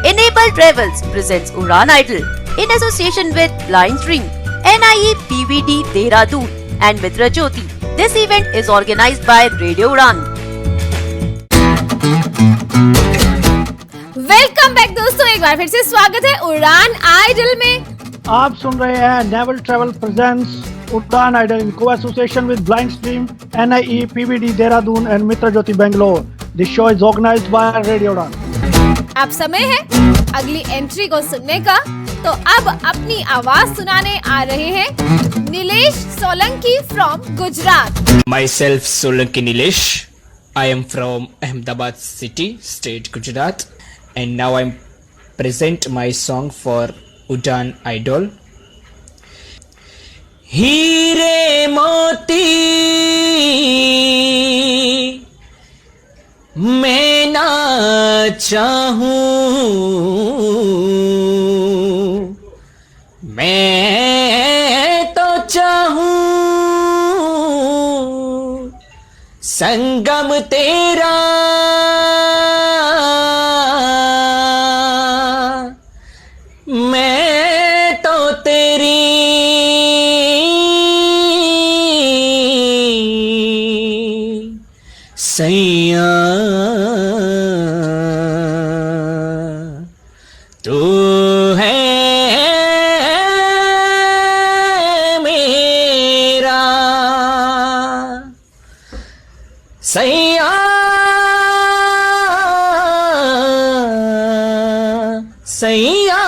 Enable Travels presents Udan Idol in association with Lions Ring, NIE PVD Dehradun and Mitra Jyoti. This event is organized by Radio Udan. Welcome back दोस्तों, एक बार फिर से स्वागत है उड़ान आइडल में। आप सुन रहे हैं naval travel presents Udaan idol in co-association with blind stream, NIE PVD Dehradun and Mitra Jyoti Bangalore. This show is organized by Radio Udan. अब समय है अगली एंट्री को सुनने का, तो अब अपनी आवाज सुनाने आ रहे हैं Nilesh Solanki from Gujarat. Myself Solanki Nilesh. I am from Ahmedabad city, state Gujarat, and now I'm present my song for Udan Idol. हीरे मोती मैं ना चाहूं, मैं तो चाहूं संगम तेरा, मैं तो तेरी है मेरा सैया सैया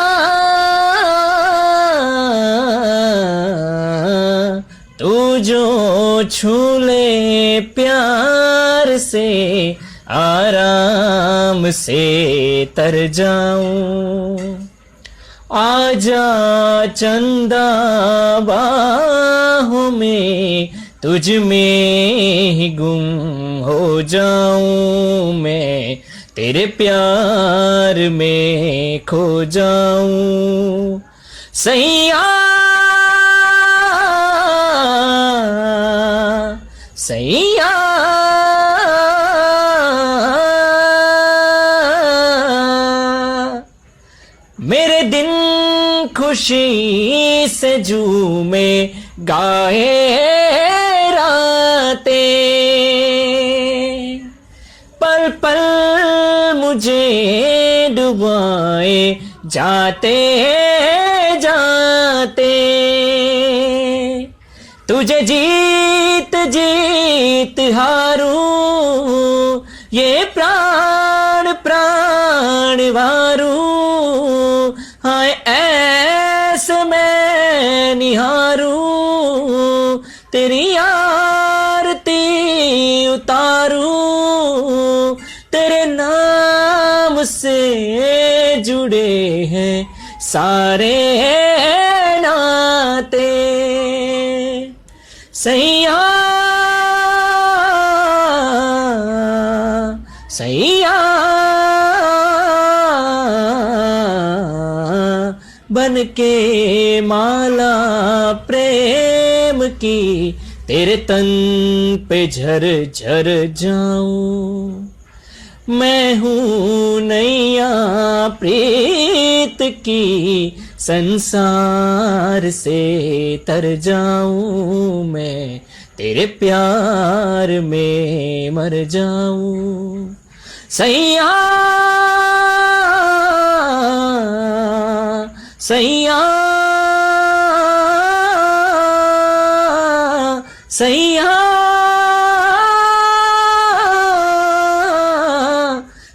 तू जो छू ले प्यार से आराम से तर जाऊं आजा चंदा बाहों में तुझ में ही गुम हो जाऊं मैं तेरे प्यार में खो जाऊं सैया सैया मेरे दिन खुशी से झूमे गाए रातें पल पल मुझे डुबाए जाते जाते तुझे जीत जीत हारूं ये प्राण प्राण वारूं हाय ऐसे मैं निहारूं तेरी आरती उतारूं तेरे नाम से जुड़े हैं सारे नाते सैया सैया बन के माला प्रेम की तेरे तन पे झर झर जाऊं मैं हूँ नैया प्रीत की संसार से तर जाऊं मैं तेरे प्यार में मर जाऊं सैया सैया सैया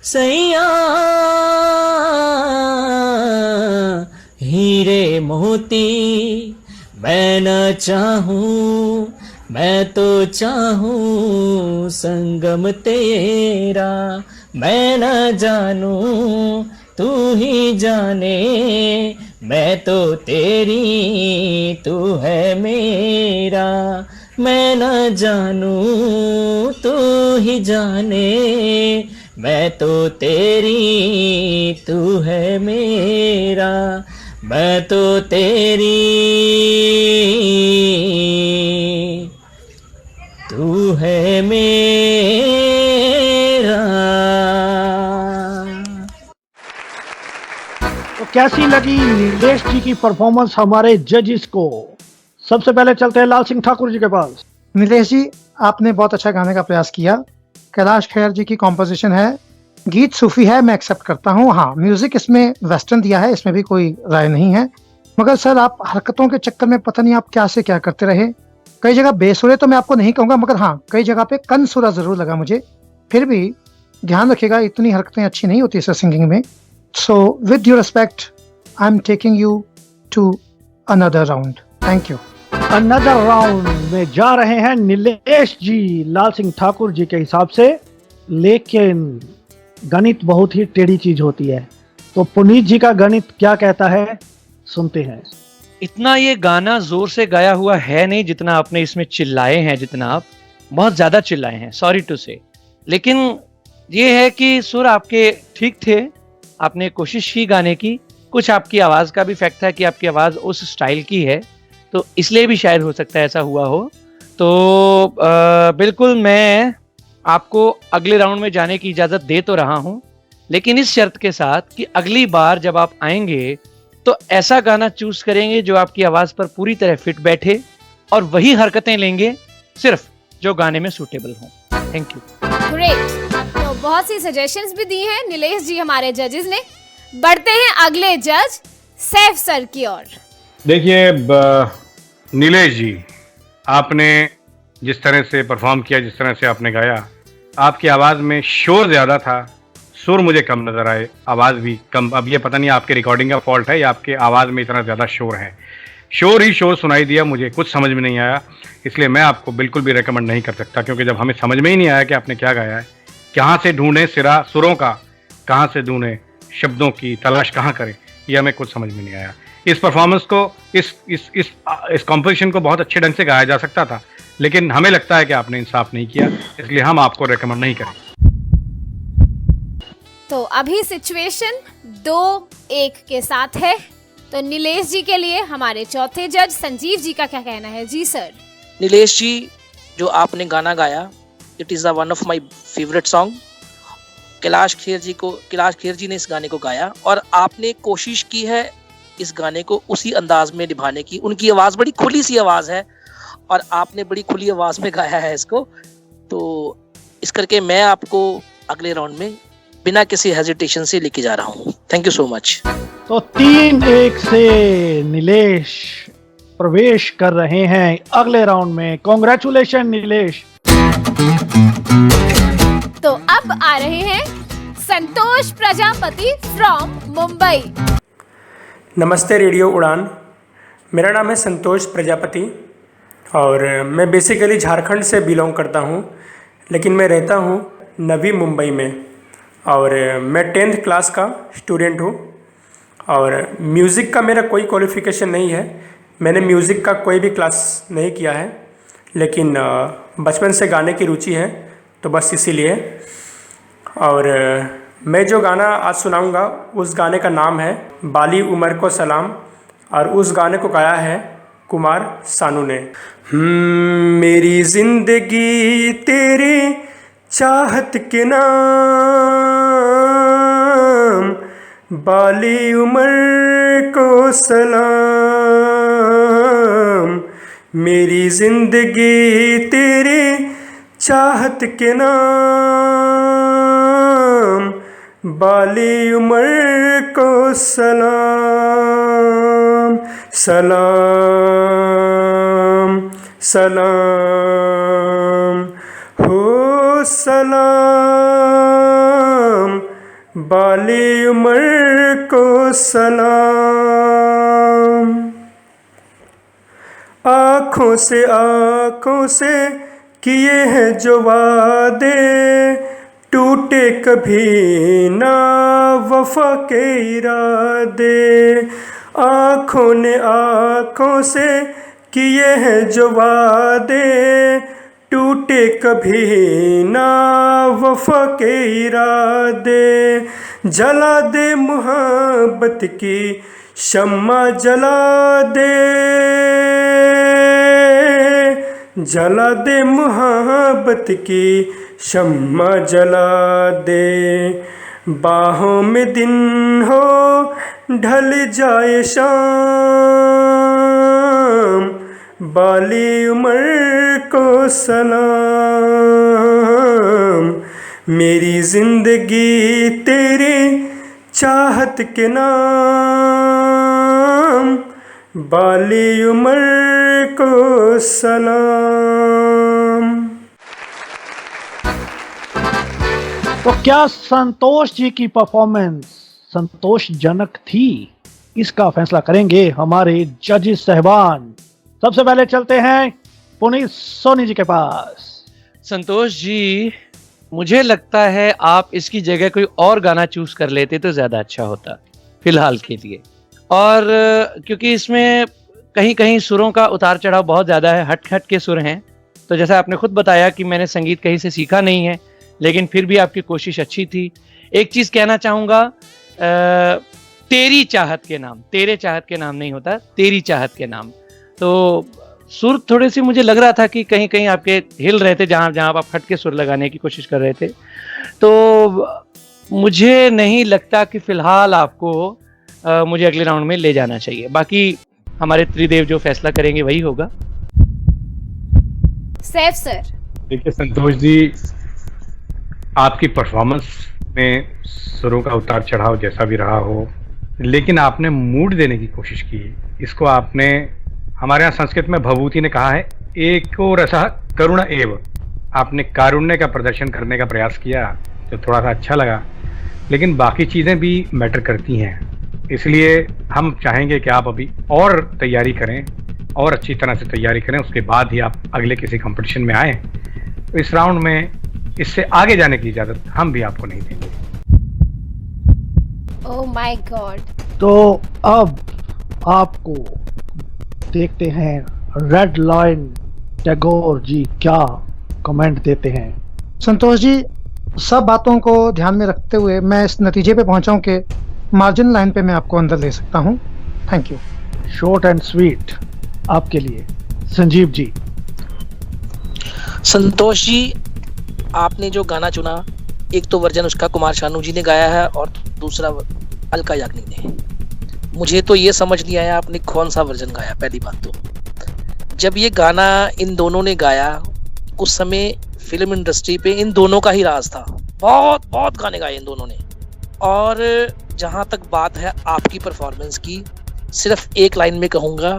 सैया हीरे मोती मैं न चाहूं मैं तो चाहूं संगम तेरा मैं न जानूं तू ही जाने मैं तो तेरी तू है मेरा मैं न जानूं तू ही जाने मैं तो तेरी तू है मेरा मैं तो तेरी तू है मेरा तो कैसी लगी नीलेश जी की परफॉर्मेंस हमारे जजेस को? सबसे पहले चलते हैं लाल सिंह ठाकुर जी के पास। नीलेश जी, आपने बहुत अच्छा गाने का प्रयास किया। कैलाश खेर जी की कॉम्पोजिशन है, गीत सूफी है, मैं एक्सेप्ट करता हूँ। हाँ, म्यूजिक इसमें वेस्टर्न दिया है, इसमें भी कोई राय नहीं है। मगर सर, आप हरकतों के चक्कर में पता नहीं आप क्या से क्या करते रहे। कई जगह बेसुरे तो मैं आपको नहीं कहूंगा, मगर हाँ, कई जगह पे कनसुरा जरूर लगा मुझे। फिर भी ध्यान रखिएगा, इतनी हरकतें अच्छी नहीं होती सर सिंगिंग में। So with your respect, I am taking you to another round. Thank you. Another round में जा रहे हैं नीलेश जी लाल सिंह ठाकुर जी के हिसाब से। लेकिन गणित बहुत ही टेढ़ी चीज होती है, तो पुनीत जी का गणित क्या कहता है, सुनते हैं। इतना ये गाना जोर से गाया हुआ है नहीं जितना आपने इसमें चिल्लाए हैं, जितना आप बहुत ज्यादा चिल्लाए हैं, सॉरी टू से। लेकिन ये है कि सुर आपके ठीक थे, आपने कोशिश की गाने की। कुछ आपकी आवाज का भी फैक्ट है कि आपकी आवाज उस स्टाइल की है, तो इसलिए भी शायद हो सकता है ऐसा हुआ हो। तो बिल्कुल मैं आपको अगले राउंड में जाने की इजाजत दे तो रहा हूं, लेकिन इस शर्त के साथ कि अगली बार जब आप आएंगे तो ऐसा गाना चूज करेंगे जो आपकी आवाज पर पूरी तरह फिट बैठे, और वही हरकतें लेंगे सिर्फ जो गाने में सूटेबल हों। Thank you. ग्रेट। तो बहुत सी सजेशंस भी दी हैं नीलेश जी हमारे जजेस ने। बढ़ते हैं अगले जज सैफ सर की ओर। देखिए नीलेश जी, आपने जिस तरह से परफॉर्म किया, जिस तरह से आपने गाया, आपकी आवाज़ में शोर ज़्यादा था, सुर मुझे कम नज़र आए, आवाज़ भी कम। अब ये पता नहीं आपके रिकॉर्डिंग का फॉल्ट है या आपके आवाज़ में इतना ज़्यादा शोर है। शोर ही शोर सुनाई दिया, मुझे कुछ समझ में नहीं आया, इसलिए मैं आपको बिल्कुल भी रेकमेंड नहीं कर सकता, क्योंकि जब हमें समझ में ही नहीं आया कि आपने क्या गाया है, कहाँ से ढूंढें सिरा सुरों का, कहाँ से ढूंढें शब्दों की तलाश कहाँ करें, ये हमें कुछ समझ में नहीं आया। इस परफॉर्मेंस को, इस कॉम्पोजिशन को बहुत अच्छे ढंग से गाया जा सकता था, लेकिन हमें लगता है कि आपने इंसाफ नहीं किया, इसलिए हम आपको रेकमेंड नहीं करें। तो अभी सिचुएशन 2-1 के साथ है। तो नीलेश जी के लिए हमारे चौथे जज संजीव जी का क्या कहना है? जी सर। नीलेश जी, जो आपने गाना गाया, it is one of my favourite song. Kailash Kher ji ने इस गाने को गाया और आपने कोशिश की है इस गाने को उसी अंदाज में निभाने की। उनकी आवाज़ बड़ी खुली सी आवाज़ है और आपने बड़ी खुली आवाज़ में गाया है इसको। तो इस करके मैं आपको अगले राउंड में बिना किसी हेजिटेशन से लेके जा रहा हूँ। Thank you so much. तो 3-1 से नीलेश प्रवेश कर रहे हैं अगले राउंड में। कॉन्ग्रेचुलेशन नीलेश। तो अब आ रहे हैं संतोष प्रजापति फ्रॉम मुंबई। नमस्ते रेडियो उड़ान, मेरा नाम है संतोष प्रजापति और मैं बेसिकली झारखंड से बिलोंग करता हूँ, लेकिन मैं रहता हूँ नवी मुंबई में और मैं 10th क्लास का स्टूडेंट हूँ। और म्यूज़िक का मेरा कोई क्वालिफ़िकेशन नहीं है, मैंने म्यूज़िक का कोई भी क्लास नहीं किया है, लेकिन बचपन से गाने की रुचि है, तो बस इसीलिए। और मैं जो गाना आज सुनाऊंगा उस गाने का नाम है बाली उमर को सलाम और उस गाने को गाया है कुमार सानू ने। मेरी जिंदगी तेरी चाहत के नाम, बाली उमर को सलाम, मेरी जिंदगी तेरी चाहत के नाम, बाली उमर को सलाम, सलाम सलाम हो सलाम, बाली उमर को सलाम। आँखों से किए हैं जो वादे, टूटे कभी ना वफा के इरादे। आँखों से किए हैं जो वादे, टूटे कभी ना वफा के इरादे। जला दे मोहब्बत की शम्मा जला दे, जला दे मोहब्बत की शम्मा जला दे। बाहों में दिन हो ढल जाए शाम, बाली उमर को सलाम, मेरी जिंदगी तेरी चाहत के नाम, बाली उमर को सलाम। तो क्या संतोष जी की परफॉर्मेंस संतोषजनक थी? इसका फैसला करेंगे हमारे जजेस साहबान। सबसे पहले चलते हैं पुनीत सोनी जी के पास। संतोष जी, मुझे लगता है आप इसकी जगह कोई और गाना चूज कर लेते तो ज्यादा अच्छा होता फिलहाल के लिए। और क्योंकि इसमें कहीं कहीं सुरों का उतार चढ़ाव बहुत ज़्यादा है, हट हट के सुर हैं। तो जैसा आपने खुद बताया कि मैंने संगीत कहीं से सीखा नहीं है, लेकिन फिर भी आपकी कोशिश अच्छी थी। एक चीज़ कहना चाहूँगा, तेरी चाहत के नाम, तेरे चाहत के नाम नहीं होता, तेरी चाहत के नाम। तो सुर थोड़े से मुझे लग रहा था कि कहीं कहीं आपके हिल रहे थे, जहाँ जहाँ आप हट के सुर लगाने की कोशिश कर रहे थे। तो मुझे नहीं लगता कि फ़िलहाल आपको मुझे अगले राउंड में ले जाना चाहिए। बाकी हमारे त्रिदेव जो फैसला करेंगे वही होगा। सैफ सर। देखिए संतोष जी, आपकी परफॉर्मेंस में सुरों का उतार चढ़ाव जैसा भी रहा हो, लेकिन आपने मूड देने की कोशिश की। इसको आपने, हमारे यहाँ संस्कृत में भभूति ने कहा है एको रसः करुण एव। आपने कारुण्य का प्रदर्शन करने का प्रयास किया जो थोड़ा सा अच्छा लगा, लेकिन बाकी चीज़ें भी मैटर करती हैं। इसलिए हम चाहेंगे कि आप अभी और तैयारी करें और अच्छी तरह से तैयारी करें, उसके बाद ही आप अगले किसी कंपटीशन में आएँ। तो इस राउंड में इससे आगे जाने की इजाज़त हम भी आपको नहीं देंगे। Oh my God. तो अब आपको देखते हैं रेड लाइन टैगोर जी क्या कमेंट देते हैं। संतोष जी, सब बातों को ध्यान में रखते हुए मैं इस नतीजे पे पहुंचा हूं कि मार्जिन लाइन पे मैं आपको अंदर ले सकता हूं। Thank you. Short and sweet आपके लिए। संजीव जी। संतोष जी, आपने जो गाना चुना, एक तो वर्जन उसका कुमार शानू जी ने गाया है और दूसरा अलका याग्निक ने। मुझे तो ये समझ नहीं आया आपने कौन सा वर्जन गाया। पहली बात तो जब ये गाना इन दोनों ने गाया उस समय फिल्म इंडस्ट्री पे इन दोनों का ही राज था। बहुत बहुत गाने गाए इन दोनों ने। और जहाँ तक बात है आपकी परफॉर्मेंस की, सिर्फ एक लाइन में कहूँगा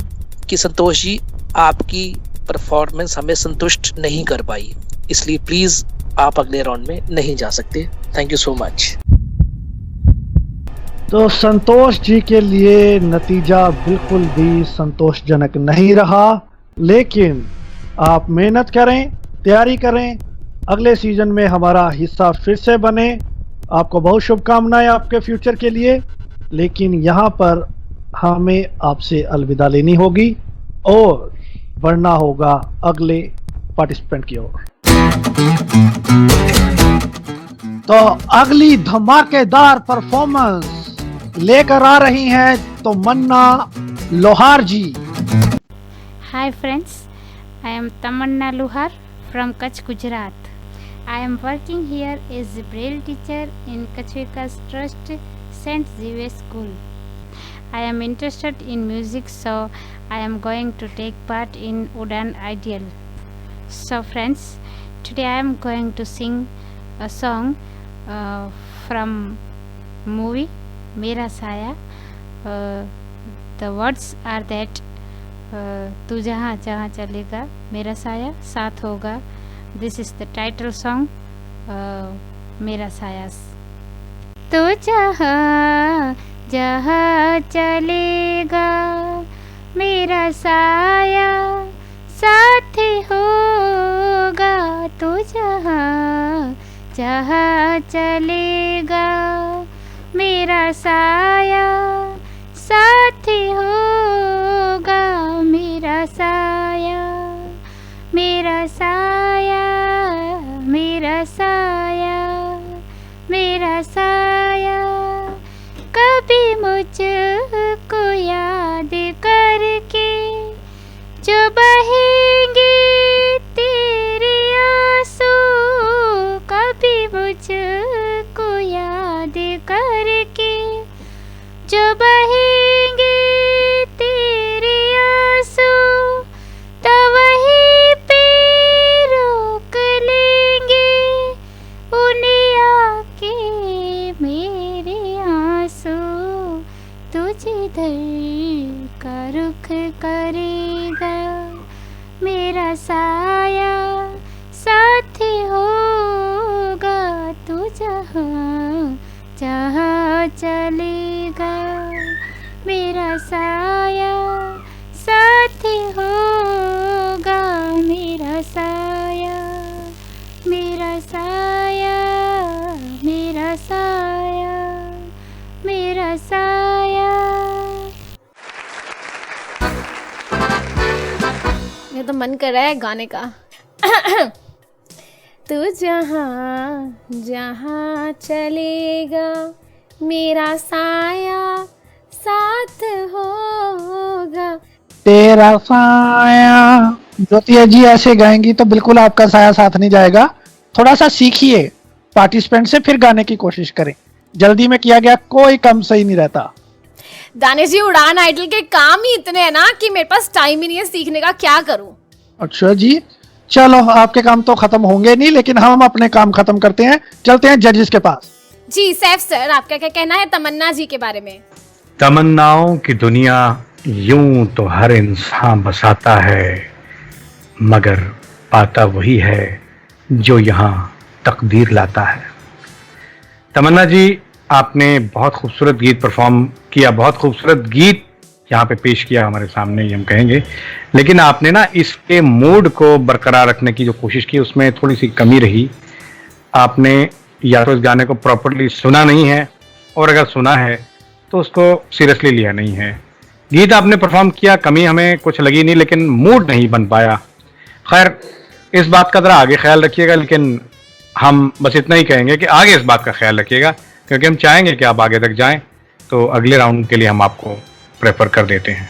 कि संतोष जी, आपकी परफॉर्मेंस हमें संतुष्ट नहीं कर पाई, इसलिए प्लीज आप अगले राउंड में नहीं जा सकते। Thank you so much. तो संतोष जी के लिए नतीजा बिल्कुल भी संतोषजनक नहीं रहा, लेकिन आप मेहनत करें, तैयारी करें, अगले सीजन में हमारा हिस्सा फिर से बने। आपको बहुत शुभकामनाएं आपके फ्यूचर के लिए। लेकिन यहाँ पर हमें आपसे अलविदा लेनी होगी और बढ़ना होगा अगले पार्टिसिपेंट की ओर। तो अगली धमाकेदार परफॉर्मेंस लेकर आ रही हैं तमन्ना लोहार जी। Hi friends, I am Tamanna Lohar from Kutch, Gujarat. I am working here as a Braille teacher in Kutch Vikas Trust St. Xavier School. I am interested in music, so I am going to take part in Udan Ideal. So friends, today I am going to sing a song from movie Mera Saya. The words are that तू जहाँ जहाँ चलेगा मेरा साया साथ होगा। This is the title song मेरा साया। तू जहाँ जहाँ चलेगा मेरा साया साथ होगा। तू जहाँ जहाँ चलेगा मेरा साया साथ होगा। मेरा साया मेरा साया मेरा साया मेरा साया कभी मुझको याद करके जो बहेंगे तेरे आंसू। कभी मुझको याद करके जो बहेंगे तेरे आंसू, तो वहीं पे रोक लेंगे उन्हें आके मेरे आंसू। तू जिधर का रुख करेगा मेरा साया साथ होगा। तू जहाँ जहाँ चलेगा मेरा साया साथ होगा। मेरा साया मेरा साया मेरा साया मेरा साया। ये तो मन कर रहा है गाने का। तू जहाँ जहाँ चलेगा मेरा साया साथ होगा। तेरा साया। ज्योति जी ऐसे गाएंगी तो बिल्कुल आपका साया साथ नहीं जाएगा। थोड़ा सा सीखिए पार्टिसिपेंट से, फिर गाने की कोशिश करें। जल्दी में किया गया कोई काम सही नहीं रहता। दानिश जी, उड़ान आइडल के काम ही इतने हैं ना कि मेरे पास टाइम ही नहीं है सीखने का। क्या करूं? अच्छा जी, चलो आपके काम तो खत्म होंगे नहीं, लेकिन हम अपने काम खत्म करते हैं। चलते हैं जजेस के पास। जी सैफ सर, आपका क्या कहना है तमन्ना जी के बारे में? तमन्नाओं की दुनिया यूं तो हर इंसान बसाता है, मगर पाता वही है जो यहाँ तकदीर लाता है। तमन्ना जी, आपने बहुत खूबसूरत गीत परफॉर्म किया, बहुत खूबसूरत गीत यहाँ पे पेश किया हमारे सामने, ये हम कहेंगे। लेकिन आपने ना इसके मूड को बरकरार रखने की जो कोशिश की, उसमें थोड़ी सी कमी रही। आपने या तो इस गाने को प्रॉपर्ली सुना नहीं है, और अगर सुना है तो उसको सीरियसली लिया नहीं है। गीत आपने परफॉर्म किया, कमी हमें कुछ लगी नहीं, लेकिन मूड नहीं बन पाया। खैर, इस बात का जरा आगे ख्याल रखिएगा, लेकिन हम बस इतना ही कहेंगे कि आगे इस बात का ख्याल रखिएगा, क्योंकि हम चाहेंगे कि आप आगे तक जाएं, तो अगले राउंड के लिए हम आपको प्रेफर कर देते हैं।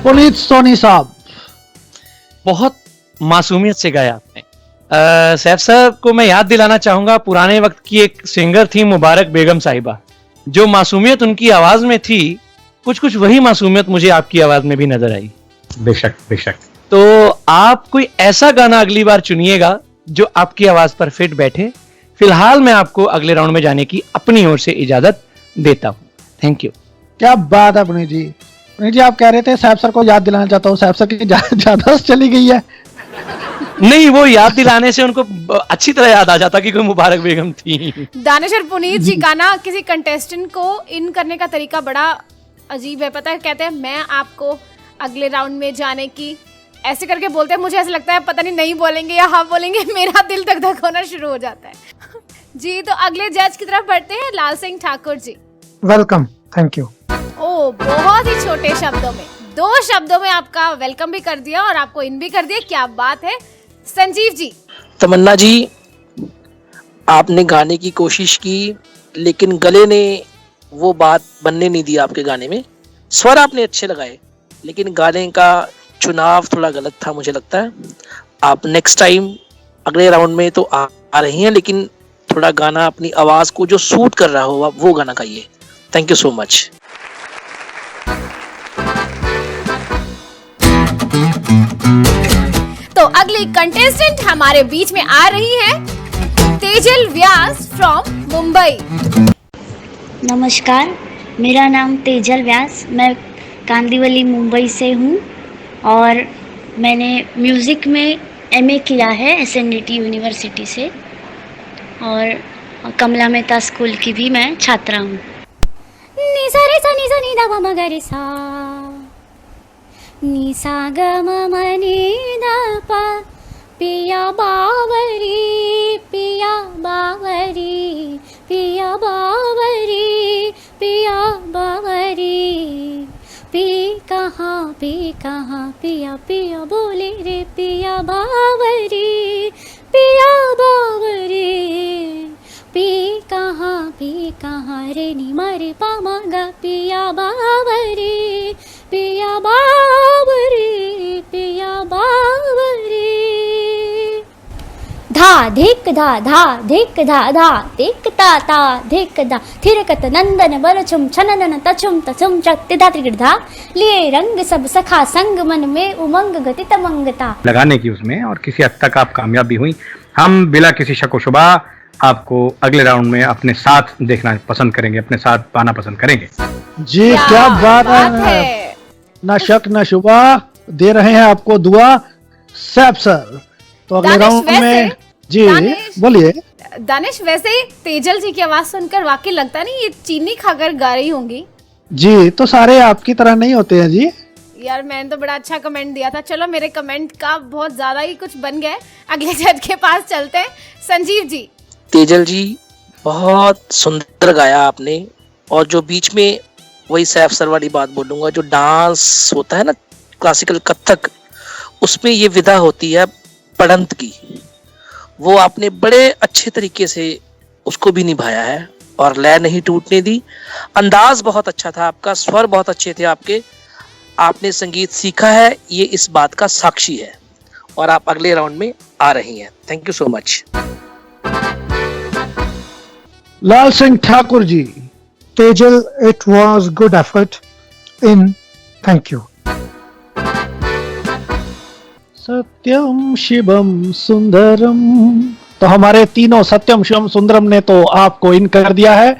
पुनीत सोनी साहब, बहुत मासूमियत से गाया आपने। सैफ साहब को मैं याद दिलाना चाहूंगा, पुराने वक्त की एक सिंगर थी मुबारक बेगम साहिबा, जो मासूमियत उनकी आवाज में थी, कुछ कुछ वही मासूमियत मुझे आपकी आवाज में भी नजर आई। बेशक बेशक। तो आप कोई ऐसा गाना अगली बार चुनिएगा जो आपकी आवाज पर फिट बैठे। फिलहाल मैं आपको अगले राउंड में जाने की अपनी ओर से इजाजत देता हूँ। Thank you. क्या बात है पुनीत जी। पुनीत जी, आप कह रहे थे सैफ सर को याद दिलाना चाहता हूँ, सैफ सर की ज्यादा चली गई है। नहीं, वो याद दिलाने से उनको अच्छी तरह याद आ जाता कि कोई मुबारक बेगम थी। दानिश और पुनीत जी का ना किसी कंटेस्टेंट को इन करने का तरीका बड़ा अजीब है। पता है, कहते हैं मैं आपको अगले राउंड में जाने की, ऐसे करके बोलते हैं। मुझे ऐसा लगता है पता नहीं बोलेंगे या हाँ बोलेंगे, मेरा दिल धक धक होना शुरू हो जाता है। जी, तो अगले जज की तरफ बढ़ते हैं, Lal Singh Thakur ji. Welcome, thank you. Oh, बहुत ही छोटे शब्दों में, 2 शब्दों में आपका वेलकम भी कर दिया और आपको इन भी कर दिया। क्या बात है। संजीव जी। तमन्ना जी, आपने गाने की कोशिश की, लेकिन गले ने वो बात बनने नहीं दी आपके गाने में। स्वर आपने अच्छे लगाए, लेकिन गाने का चुनाव थोड़ा गलत था मुझे लगता है। आप नेक्स्ट टाइम अगले राउंड में तो आ रही हैं, लेकिन थोड़ा गाना अपनी आवाज को जो सूट कर रहा हो वो गाना गाइए। Thank you so much. तो अगली कंटेस्टेंट हमारे बीच में आ रही है तेजल व्यास फ्रॉम मुंबई। नमस्कार, मेरा नाम तेजल व्यास, मैं कांदिवली मुंबई से हूँ और मैंने म्यूज़िक में एमए किया है SNDT यूनिवर्सिटी से, और कमला मेहता स्कूल की भी मैं छात्रा हूँ। नि सा रे सा नि सा नि दा प म ग रे सा, नि सा ग म म नि दा प, पिया बावरी पिया बावरी पिया बावरी पिया बावरी, पी कहाँ पिया पिया बोले रे पिया बावरी पिया बावरी, पी कहाँ रे नि मरे पा म ग पिया बावरी पिया बावरी पिया बावरी। धा धिक धा धा धिक धा धा धिक ता ता धिक धा, थिरकत नंदन बरछुम छननन तछुम तछुम शक्ति धा त्रिगढ़, लिए रंग सब सखा संग मन में उमंग गति तमंगता लगाने की उसमें, और किसी हद तक आप कामयाब भी हुई। हम बिला किसी शक व शुबा आपको अगले राउंड में अपने साथ देखना पसंद करेंगे, अपने साथ पाना पसंद करेंगे। जी, क्या बात है। ना शक ना शुबा, दे रहे हैं आपको दुआ सैफ सर। तो अगले राउंड में जी बोलिए। दानिश, वैसे तेजल जी की आवाज सुनकर वाकई लगता नहीं ये चीनी खाकर गा रही होंगी। जी, तो सारे आपकी तरह नहीं होते हैं जी। यार, मैंने तो बड़ा अच्छा कमेंट दिया था। चलो, मेरे कमेंट का बहुत ज्यादा ही कुछ बन गया है। अगले जज के पास चलते हैं, संजीव जी। तेजल जी, बहुत सुंदर गाया आपने, और जो बीच में वही सैफ सर वाली बात बोलूंगा, जो डांस होता है ना क्लासिकल कथक, उसमें ये विधा होती है पढ़ंत की, वो आपने बड़े अच्छे तरीके से उसको भी निभाया है और लय नहीं टूटने दी। अंदाज बहुत अच्छा था आपका, स्वर बहुत अच्छे थे आपके, आपने संगीत सीखा है, ये इस बात का साक्षी है, और आप अगले राउंड में आ रही हैं। Thank you so much. Lal Singh Thakur ji. Tejal, it was good effort in, thank you. Satyam Shivam Sundaram, तो हमारे तीनों सत्यम शिवम सुंदरम ने तो आपको इन कर दिया है।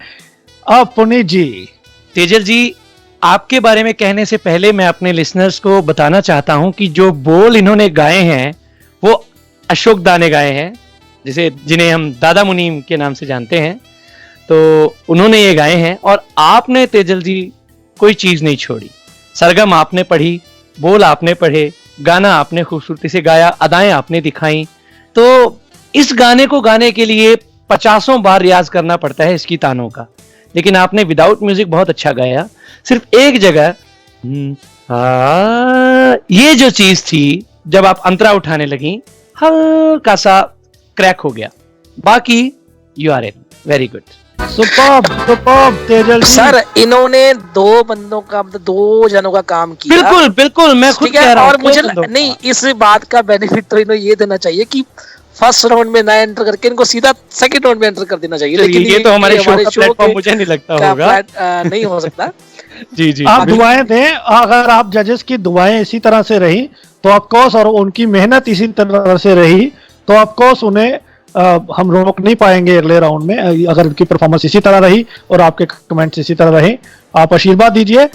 अब पुनीत जी, तेजल जी, आपके बारे में कहने से पहले मैं अपने लिसनर्स को बताना चाहता हूं कि जो बोल इन्होंने गाए हैं वो अशोक दा ने गाए हैं, जिन्हें हम दादा मुनीम के नाम से जानते हैं। तो उन्होंने ये गाए हैं और आपने तेजल जी कोई चीज नहीं छोड़ी। सरगम आपने पढ़ी, बोल आपने पढ़े, गाना आपने खूबसूरती से गाया, अदाएं आपने दिखाई। तो इस गाने को गाने के लिए 50 बार रियाज करना पड़ता है इसकी तानों का, लेकिन आपने विदाउट म्यूजिक बहुत अच्छा गाया। सिर्फ एक जगह ये जो चीज थी, जब आप अंतरा उठाने लगी, हल्का सा क्रैक हो गया। बाकी you are in very good. Superb Tejal ji. Sir, इन्होंने दो जनों का काम किया। बिल्कुल बिल्कुल, मैं खुद कह रहा हूं। और मुझे नहीं, इस बात का बेनिफिट तो इन्हें ये देना चाहिए कि फर्स्ट राउंड में ना एंटर करके इनको सीधा सेकंड राउंड में एंटर कर देना चाहिए। लेकिन ये तो हमारे शो का प्लेटफॉर्म मुझे नहीं लगता होगा। नहीं हो सकता। जी जी, आप दुआएं दें। अगर आप जजेस की दुआएं इसी तरह से रही तो ऑफकोर्स, और उनकी मेहनत इसी तरह से रही तो ऑफकोर्स उन्हें हम रोक नहीं पाएंगे अगले राउंड में। अगर उनकी परफॉर्मेंस इसी तरह रही और आपके कमेंट्स इसी तरह रहे, आप आशीर्वाद दीजिए।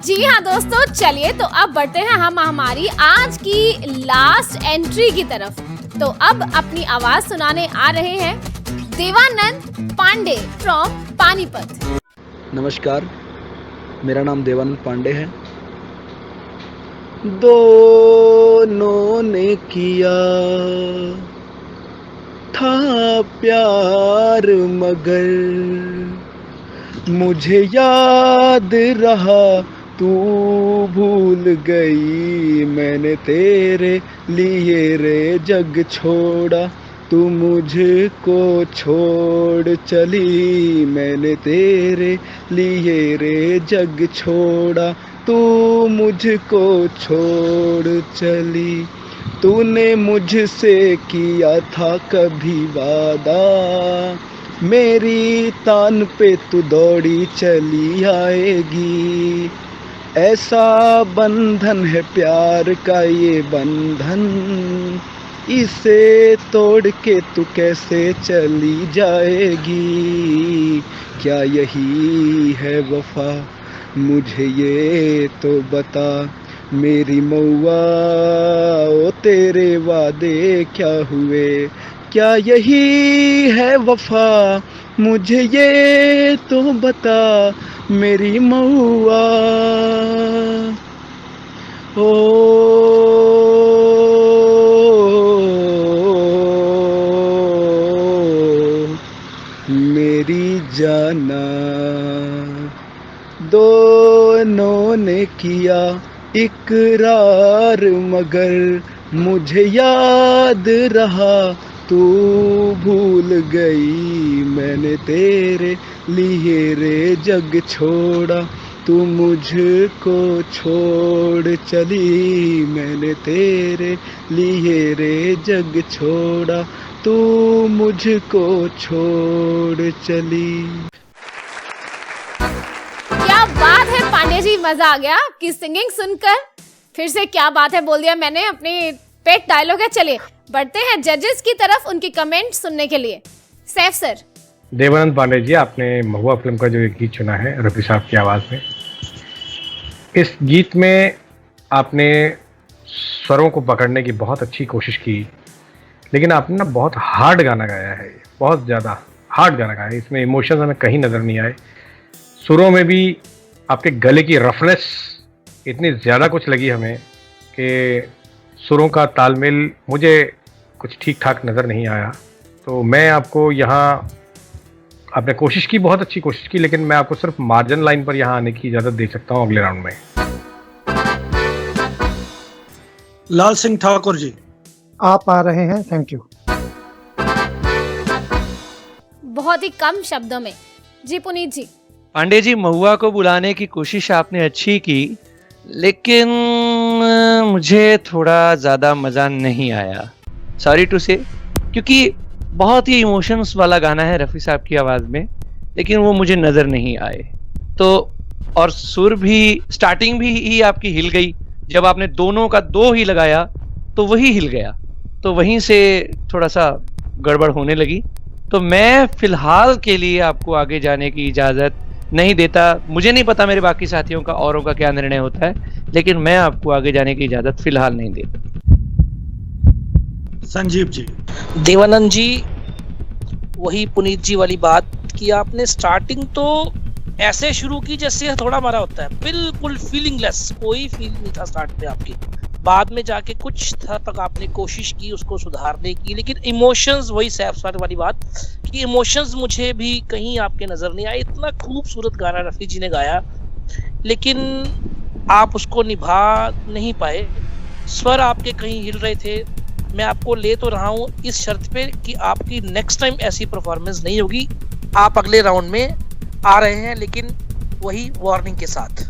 जी हाँ दोस्तों, चलिए तो अब बढ़ते हैं हम हमारी आज की लास्ट एंट्री की तरफ। तो अब अपनी आवाज सुनाने आ रहे हैं देवानंद पांडे फ्रॉम पानीपत। नमस्कार, मेरा नाम देवानंद पांडे है। दोनों ने किया था प्यार मगर मुझे याद रहा तू भूल गई। मैंने तेरे लिए रे जग छोड़ा, तू मुझको छोड़ चली। मैंने तेरे लिए रे जग छोड़ा, तू मुझको छोड़ चली। तूने मुझसे किया था कभी वादा, मेरी तान पे तू दौड़ी चली आएगी। ऐसा बंधन है प्यार का ये बंधन, इसे तोड़ के तू कैसे चली जाएगी। क्या यही है वफा, मुझे ये तो बता मेरी मौआ। ओ तेरे वादे क्या हुए, क्या यही है वफा, मुझे ये तो बता मेरी मौआ। ओ मेरी जाना। दोनों ने किया इकरार मगर मुझे याद रहा तू भूल गई। मैंने तेरे लिए रे जग छोड़ा, तू मुझको छोड़ चली। मैंने तेरे लिए रे जग छोड़ा, तू मुझको छोड़ चली। क्या बात है पांडे जी, मजा आ गया आपकी सिंगिंग सुनकर। फिर से क्या बात है बोल दिया मैंने, अपनी पेट डायलॉग है। चलिए बढ़ते हैं जजेस की तरफ, उनके कमेंट सुनने के लिए। सैफ सर। देवानंद पांडे जी, आपने महुआ फिल्म का जो एक गीत चुना है रफी साहब की आवाज़ में, इस गीत में आपने स्वरों को पकड़ने की बहुत अच्छी कोशिश की, लेकिन आपने ना बहुत हार्ड गाना गाया है, बहुत ज़्यादा हार्ड गाना गाया है। इसमें इमोशंस हमें कहीं नज़र नहीं आए। सुरों में भी आपके गले की रफनेस इतनी ज़्यादा कुछ लगी हमें कि सुरों का तालमेल मुझे कुछ ठीक ठाक नज़र नहीं आया। तो मैं आपको यहाँ, आपने कोशिश की, बहुत अच्छी कोशिश की, लेकिन मैं आपको सिर्फ मार्जिन लाइन पर यहाँ आने की इजाज़त दे सकता हूँ अगले राउंड में। लाल सिंह ठाकुर जी, आप आ रहे हैं। Thank you. बहुत ही कम शब्दों में। जी पुनीत जी। पांडे जी, महुआ को बुलाने की कोशिश आपने अच्छी की, लेकिन मुझे थोड़ा ज़्यादा मज़ा नहीं आया, सॉरी टू से, क्योंकि बहुत ही इमोशंस वाला गाना है रफ़ी साहब की आवाज़ में, लेकिन वो मुझे नज़र नहीं आए। तो और सुर भी, स्टार्टिंग भी ही आपकी हिल गई। जब आपने दोनों का दो ही लगाया तो वही हिल गया, तो वहीं से थोड़ा सा गड़बड़ होने लगी। तो मैं फिलहाल के लिए आपको आगे जाने की इजाजत नहीं देता। मुझे नहीं पता मेरे बाकी साथियों का, औरों का क्या निर्णय होता है, लेकिन मैं आपको आगे जाने की इजाजत फिलहाल नहीं देता। संजीव जी। देवानंद जी, वही पुनीत जी वाली बात कि आपने स्टार्टिंग तो ऐसे शुरू की जैसे थोड़ा मारा होता है, बिल्कुल फीलिंगलेस, कोई फील नहीं था स्टार्ट पे आपकी। बाद में जाके कुछ हद तक आपने कोशिश की उसको सुधारने की, लेकिन इमोशंस, वही सैफ सर वाली बात कि इमोशंस मुझे भी कहीं आपके नजर नहीं आए। इतना खूबसूरत गाना रफी जी ने गाया, लेकिन आप उसको निभा नहीं पाए। स्वर आपके कहीं हिल रहे थे। मैं आपको ले तो रहा हूँ इस शर्त पे कि आपकी नेक्स्ट टाइम ऐसी परफॉर्मेंस नहीं होगी। आप अगले राउंड में आ रहे हैं, लेकिन वही वार्निंग के साथ।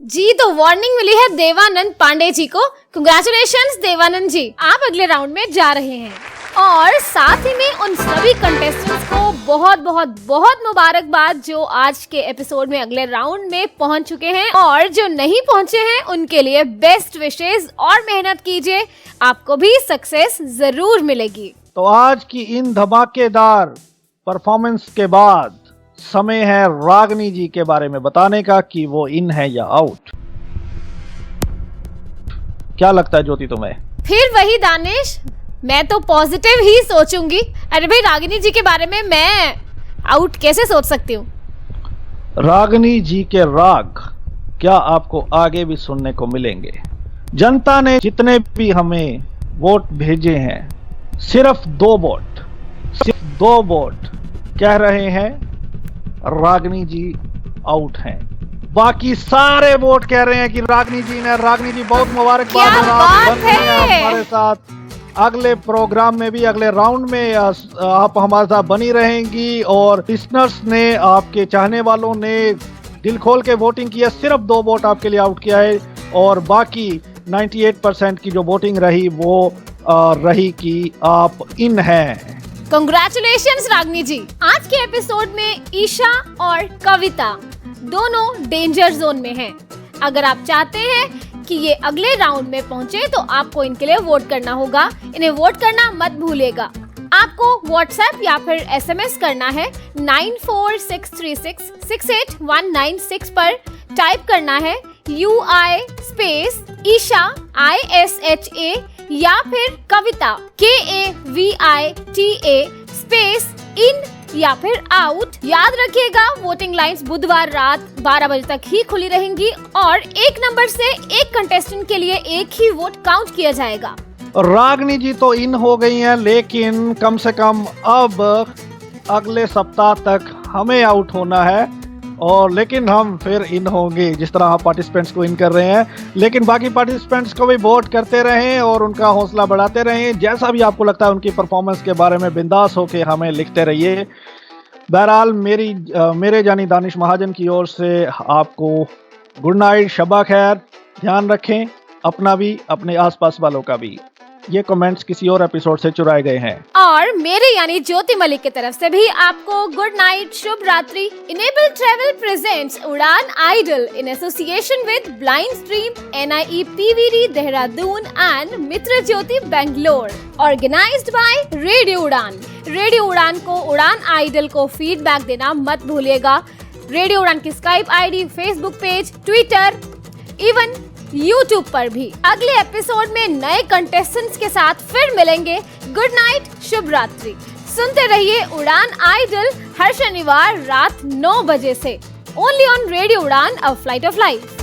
जी, तो वार्निंग मिली है देवानंद पांडे जी को। कांग्रेचुलेशंस देवानंद जी, आप अगले राउंड में जा रहे हैं। और साथ ही में उन सभी कंटेस्टेंट्स को बहुत बहुत बहुत मुबारकबाद जो आज के एपिसोड में अगले राउंड में पहुंच चुके हैं, और जो नहीं पहुंचे हैं उनके लिए बेस्ट विशेस और मेहनत कीजिए, आपको भी सक्सेस जरूर मिलेगी। तो आज की इन धमाकेदार परफॉर्मेंस के बाद समय है रागनी जी के बारे में बताने का कि वो इन है या आउट। क्या लगता है ज्योति तुम्हें? फिर वही दानिश, मैं तो पॉजिटिव ही सोचूंगी। अरे भाई, रागिनी जी के बारे में मैं आउट कैसे सोच सकती हूँ? रागनी जी के राग क्या आपको आगे भी सुनने को मिलेंगे? जनता ने जितने भी हमें वोट भेजे हैं, सिर्फ 2 वोट कह रहे हैं रागनी जी आउट हैं। बाकी सारे वोट कह रहे हैं कि रागनी जी ने। रागनी जी बहुत मुबारकबाद, और आप बन रहे हैं हमारे साथ अगले प्रोग्राम में भी, अगले राउंड में आप हमारे साथ बनी रहेंगी। और लिसनर्स ने, आपके चाहने वालों ने दिल खोल के वोटिंग की है। सिर्फ 2 वोट आपके लिए आउट किया है, और बाकी 98% की जो वोटिंग रही वो रही कि आप इन हैं। कंग्रेचुलेशंस रागनी जी। आज के एपिसोड में ईशा और कविता दोनों डेंजर जोन में हैं। अगर आप चाहते हैं कि ये अगले राउंड में पहुंचे तो आपको इनके लिए वोट करना होगा। इन्हें वोट करना मत भूलिएगा। आपको व्हाट्सएप या फिर एसएमएस करना है 9463668196 पर। टाइप करना है UI स्पेस ईशा ISHA या फिर कविता KAVITA स्पेस इन या फिर आउट। याद रखिएगा, वोटिंग लाइंस बुधवार रात 12 बजे तक ही खुली रहेंगी, और 1 नंबर से 1 कंटेस्टेंट के लिए 1 ही वोट काउंट किया जाएगा। रागनी जी तो इन हो गई हैं, लेकिन कम से कम अब अगले सप्ताह तक हमें आउट होना है, और लेकिन हम फिर इन होंगे जिस तरह आप पार्टिसिपेंट्स को इन कर रहे हैं। लेकिन बाकी पार्टिसिपेंट्स को भी वोट करते रहें और उनका हौसला बढ़ाते रहें। जैसा भी आपको लगता है उनकी परफॉर्मेंस के बारे में बिंदास होके हमें लिखते रहिए। बहरहाल मेरे जानी दानिश महाजन की ओर से आपको गुड नाइट, शबा खैर। ध्यान रखें अपना भी, अपने आसपास वालों का भी। ये कमेंट्स किसी और एपिसोड से चुराए गए हैं। और मेरे यानी ज्योति मलिक की तरफ से भी आपको गुड नाइट, शुभ रात्रि। Enable travel presents Udaan idol in association with blind stream, NIE PVD Dehradun and Mitra Jyoti Bangalore. Organised by Radio Udaan. Radio Udaan को, उड़ान आइडल को फीडबैक देना मत भूलिएगा। रेडियो उड़ान की Skype ID, Facebook page, Twitter, even YouTube पर भी। अगले एपिसोड में नए कंटेस्टेंट्स के साथ फिर मिलेंगे। गुड नाइट, शुभ रात्रि। सुनते रहिए उड़ान आइडल हर शनिवार रात 9 बजे से, ओनली ऑन रेडियो उड़ान, अ फ्लाइट ऑफ लाइफ।